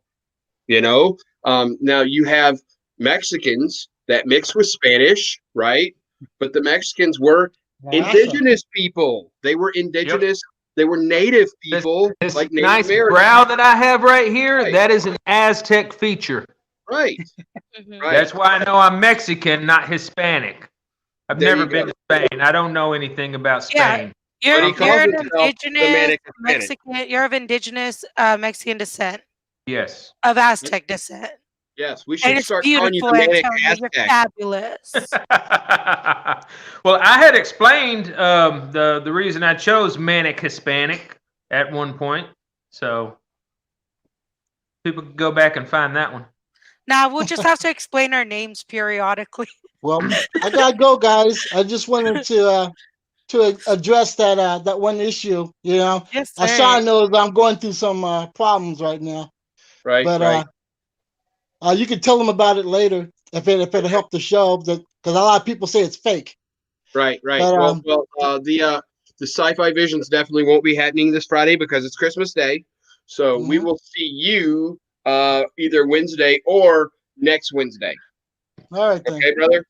You know, now you have Mexicans that mix with Spanish, right? But the Mexicans were indigenous people. They were indigenous. Yep. They were native people, this like Native nice Americans. brow that I have right here, right. That is an Aztec feature. Right. Right. That's why I know I'm Mexican, not Hispanic. I've never been to Spain. I don't know anything about Spain. Yeah, you're an indigenous Mexican. You're of indigenous Mexican descent. Yes. Of Aztec descent. Yes, we should start calling you the Manic Aztec. You're fabulous. Well, I had explained the reason I chose Manic Hispanic at one point, so people can go back and find that one. Now we'll just have to explain our names periodically. Well, I gotta go, guys. I just wanted to address that one issue. You know, yes, Sean knows I'm going through some problems right now. Right, but you can tell them about it later if it'll help the show, because a lot of people say it's fake. Right. But, the Sci-Fi Visions definitely won't be happening this Friday because it's Christmas Day. So we will see you either Wednesday or next Wednesday. All right, then. Okay, brother.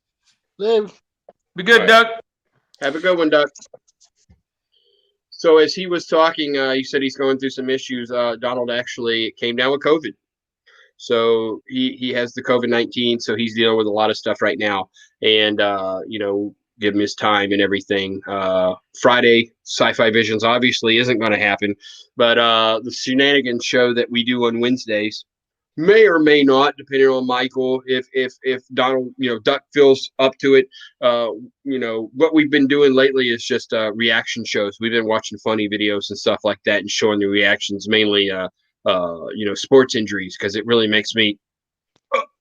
Be good, Doug. Have a good one, Doug. So as he was talking, he said he's going through some issues. Donald actually came down with COVID. So he has the COVID-19, so he's dealing with a lot of stuff right now. And, give him his time and everything. Friday, Sci-Fi Visions obviously isn't going to happen. But the Shenanigans show that we do on Wednesdays may or may not, depending on Michael, if Donald, Duck feels up to it. What we've been doing lately is just reaction shows. We've been watching funny videos and stuff like that and showing the reactions, mainly sports injuries, because it really makes me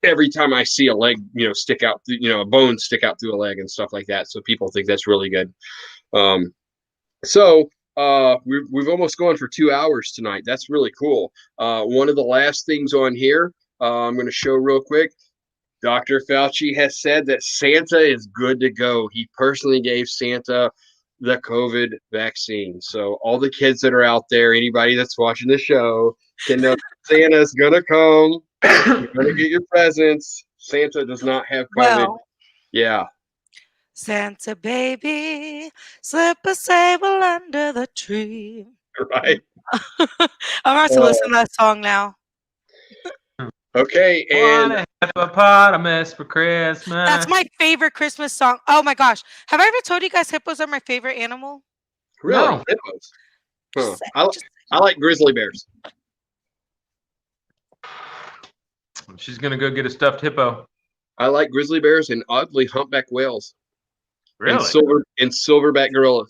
every time I see a leg stick out, a bone stick out through a leg and stuff like that. So people think that's really good. We've almost gone for 2 hours tonight. That's really cool. One of the last things on here I'm going to show real quick. Dr. Fauci has said that Santa is good to go. He personally gave Santa the COVID vaccine. So all the kids that are out there, anybody that's watching the show, can know Santa's going to come. You're going to get your presents. Santa does not have COVID. Well, yeah. Santa baby, slip a sable under the tree. Right. I'm about to listen to that song now. Okay, and a hippopotamus for Christmas. That's my favorite Christmas song. Oh my gosh. Have I ever told you guys hippos are my favorite animal? Really? No. Hippos? Huh. I like grizzly bears. She's going to go get a stuffed hippo. I like grizzly bears and oddly humpback whales. Really? And silverback gorillas.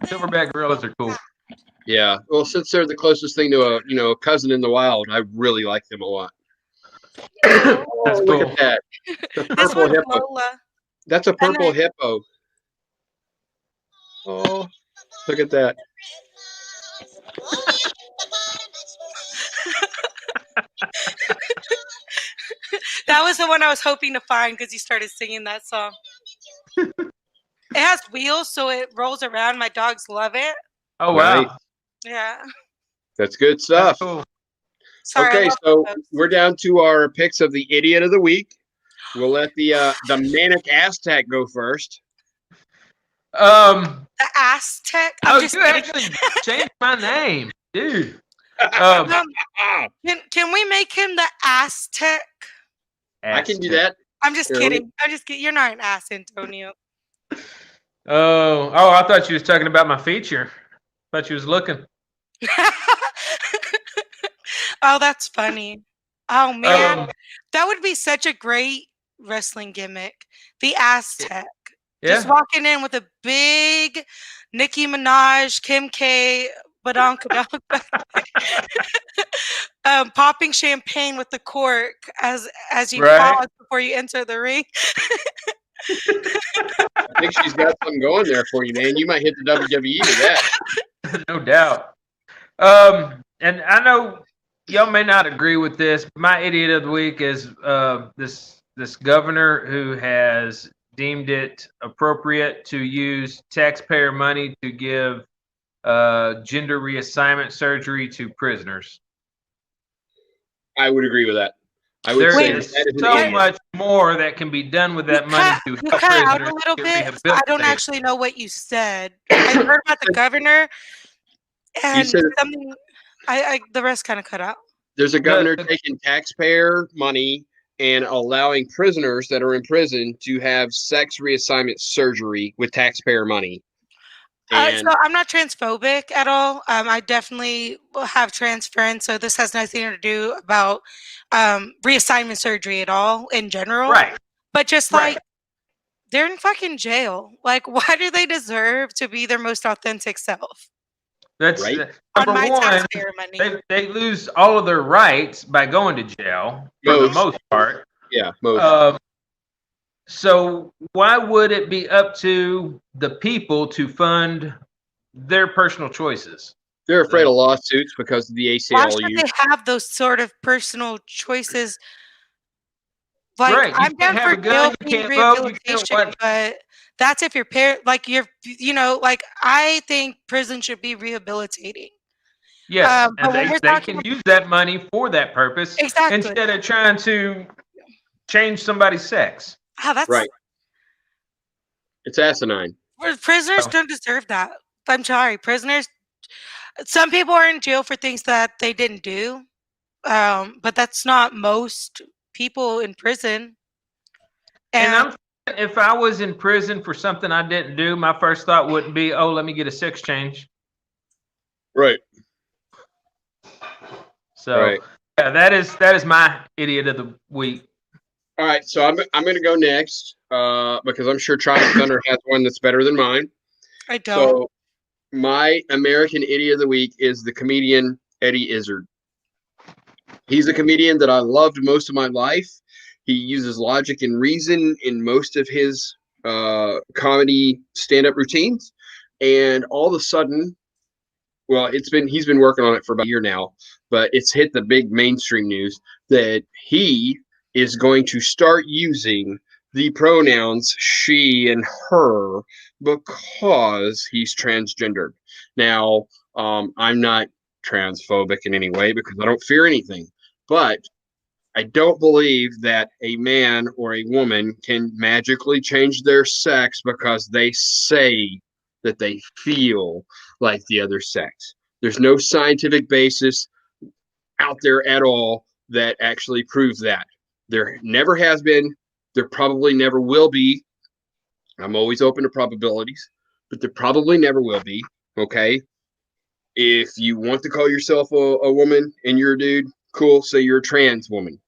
Silverback gorillas are cool. Yeah. Well, since they're the closest thing to a cousin in the wild, I really like them a lot. That's cool. Look at that. The purple hippo. Lola. That's a purple hippo. Oh, look at that. That was the one I was hoping to find because you started singing that song. It has wheels, so it rolls around. My dogs love it. Oh, wow. Right. Yeah. That's good stuff. That's cool. Sorry, okay, so we're down to our picks of the idiot of the week. We'll let the Manic Aztec go first. The Aztec. You actually changed my name, dude. Can we make him the Aztec? I can do that. I'm just kidding. I'm just kidding. You're not an ass, Antonio. Oh, I thought you was talking about my feature. Thought you was looking. Oh, that's funny. Oh man, Um, that would be such a great wrestling gimmick. The Aztec. Just yeah. walking in with a big Nicki Minaj, Kim K, badonkadonk, popping champagne with the cork as you Right. pause before you enter the ring. I think she's got something going there for you, man. You might hit the WWE with that. No doubt. And I know y'all may not agree with this. But my idiot of the week is this governor who has deemed it appropriate to use taxpayer money to give gender reassignment surgery to prisoners. I would agree with that. I would There say is that is an so idiot. much more that can be done with that money to You help cut out prisoners a little get bit. I don't rehabilitated. actually know what you said. I heard about the governor You and said something. The rest kind of cut out. there's a governor The- taking taxpayer money and allowing prisoners that are in prison to have sex reassignment surgery with taxpayer money. And So I'm not transphobic at all. I definitely will have trans friends, so this has nothing to do about reassignment surgery at all in general. right, But just right. like they're in fucking jail. Like, why do they deserve to be their most authentic self That's right, on number my one. taxpayer money? They lose all of their rights by going to jail for the Most. most part. yeah, most. So why would it be up to the people to fund their personal choices? They're afraid of lawsuits because of the Why should ACLU. they have those sort of personal choices? Like, Right. You I'm can't down have for a gun. jail You being can't vote. You can't rehabilitation, what? but that's if your parent, like, like, I think prison should be rehabilitating. Yes, But and when we're they talking can use that money for that purpose exactly, instead of trying to change somebody's sex. that's Right. It's asinine. prisoners Oh. don't deserve that. I'm sorry, prisoners. Some people are in jail for things that they didn't do, but that's not most people in prison. And And if I was in prison for something I didn't do, my first thought wouldn't be, "Oh, let me get a sex change." Right. So Right. yeah, that is my idiot of the week. All right. So I'm going to go next because I'm sure Tropic Thunder has one that's better than mine. I don't. So my American Idiot of the Week is the comedian Eddie Izzard. He's a comedian that I loved most of my life. He uses logic and reason in most of his comedy stand-up routines, and all of a sudden, well, he's been working on it for about a year now, but it's hit the big mainstream news that he is going to start using the pronouns she and her because he's transgendered. Now, I'm not transphobic in any way because I don't fear anything, but I don't believe that a man or a woman can magically change their sex because they say that they feel like the other sex. There's no scientific basis out there at all that actually proves that. There never has been. There probably never will be. I'm always open to probabilities, but there probably never will be. Okay. If you want to call yourself a woman and you're a dude, cool. Say you're a trans woman.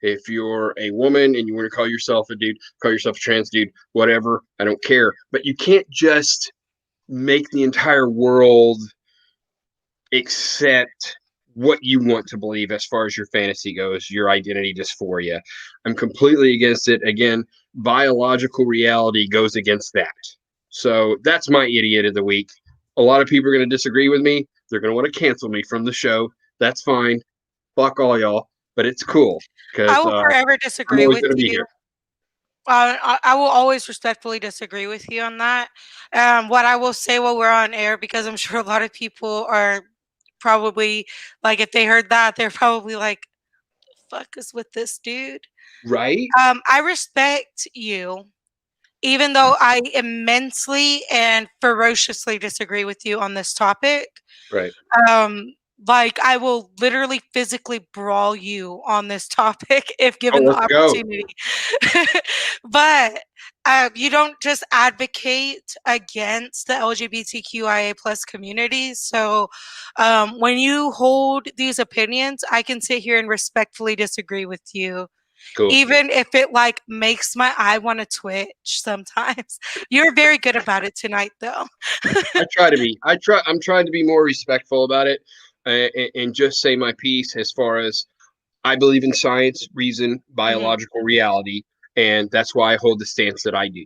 If you're a woman and you want to call yourself a dude, call yourself a trans dude, whatever. I don't care. But you can't just make the entire world accept what you want to believe as far as your fantasy goes, your identity dysphoria. I'm completely against it. Again, biological reality goes against that. So that's my idiot of the week. A lot of people are going to disagree with me. They're going to want to cancel me from the show. That's fine. Fuck all y'all. But it's cool because I will forever I'm disagree always with going to be you. here. I will always respectfully disagree with you on that. What I will say while we're on air, because I'm sure a lot of people are probably like, if they heard that, they're probably like, "Fuck is with this dude." Right? I respect you, even though I immensely and ferociously disagree with you on this topic. Right. Um, Like, I will literally physically brawl you on this topic if Oh, given the let's go. opportunity. But you don't just advocate against the LGBTQIA plus community. So when you hold these opinions, I can sit here and respectfully disagree with you. Cool. Even if it like makes my eye want to twitch sometimes. You're very good about it tonight, though. I try to be. I'm trying to be more respectful about it, and just say my piece as far as I believe in science, reason, biological reality, and that's why I hold the stance that I do.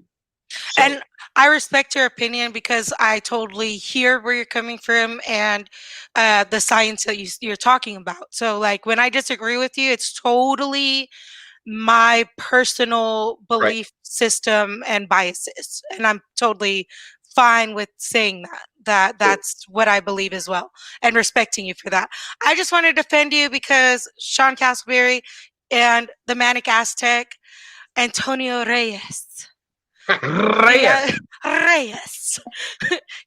So. And I respect your opinion because I totally hear where you're coming from and the science that you're talking about. So, like, when I disagree with you, it's totally my personal belief system and biases, and I'm totally fine with saying that's what I believe as well, and respecting you for that. I just want to defend you because Sean Castleberry and the Manic Aztec, Antonio Reyes. Reyes. Reyes.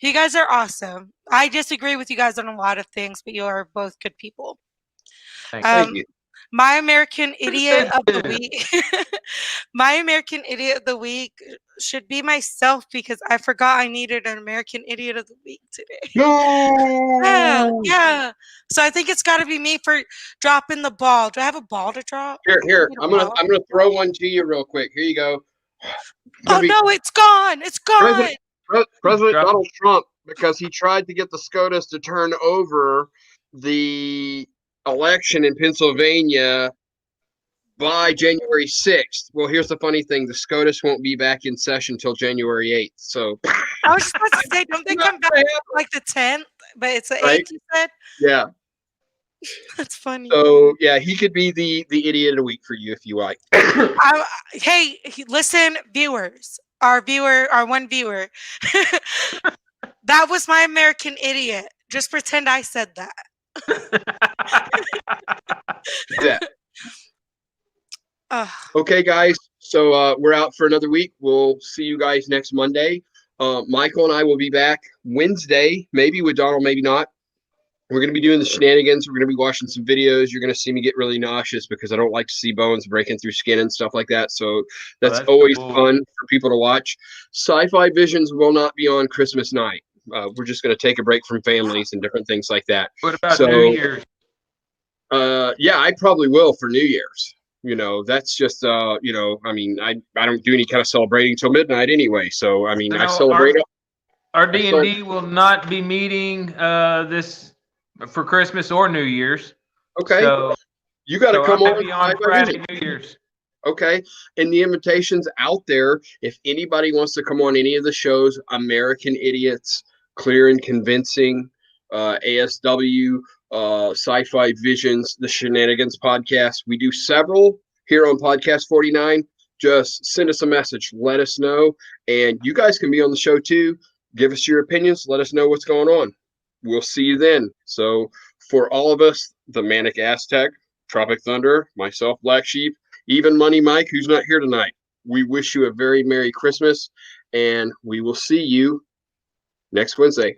You guys are awesome. I disagree with you guys on a lot of things, but you are both good people. Thank you. My American Idiot of the Week. My American Idiot of the Week should be myself because I forgot I needed an American Idiot of the Week today. No. Yeah. So I think it's got to be me for dropping the ball. Do I have a ball to drop? Here. I'm gonna throw one to you real quick. Here you go. Oh no, it's gone. It's gone. President Donald Trump, because he tried to get the SCOTUS to turn over the election in Pennsylvania by January 6th. Well, here's the funny thing. The SCOTUS won't be back in session until January 8th. So I was just about to say, don't they come back like the 10th? But it's the 8th, you said? Yeah. That's funny. So, yeah, he could be the idiot of the week for you if you like. Hey, listen, viewers. Our one viewer. That was my American Idiot. Just pretend I said that. Yeah. Okay, guys. So we're out for another week. We'll see you guys next Monday. Michael and I will be back Wednesday, maybe with Donald, maybe not. We're going to be doing the shenanigans. We're going to be watching some videos. You're going to see me get really nauseous because I don't like to see bones breaking through skin and stuff like that. So that's always fun for people to watch. Sci-Fi Visions will not be on Christmas night. We're just going to take a break from families and different things like that. What about New Year's? Yeah, I probably will for New Year's. You know, that's just, I mean, I don't do any kind of celebrating till midnight anyway. So, I mean, I celebrate. Our D&D will not be meeting this for Christmas or New Year's. Okay. So you got to come on Friday, New Year's. Okay. And the invitation's out there. If anybody wants to come on any of the shows, American Idiots, Clear and Convincing, ASW, Sci-Fi Visions, the Shenanigans podcast. We do several here on Podcast 49. Just send us a message. Let us know. And you guys can be on the show too. Give us your opinions. Let us know what's going on. We'll see you then. So for all of us, the Manic Aztec, Tropic Thunder, myself, Black Sheep, even Money Mike, who's not here tonight, we wish you a very Merry Christmas, and we will see you next Wednesday.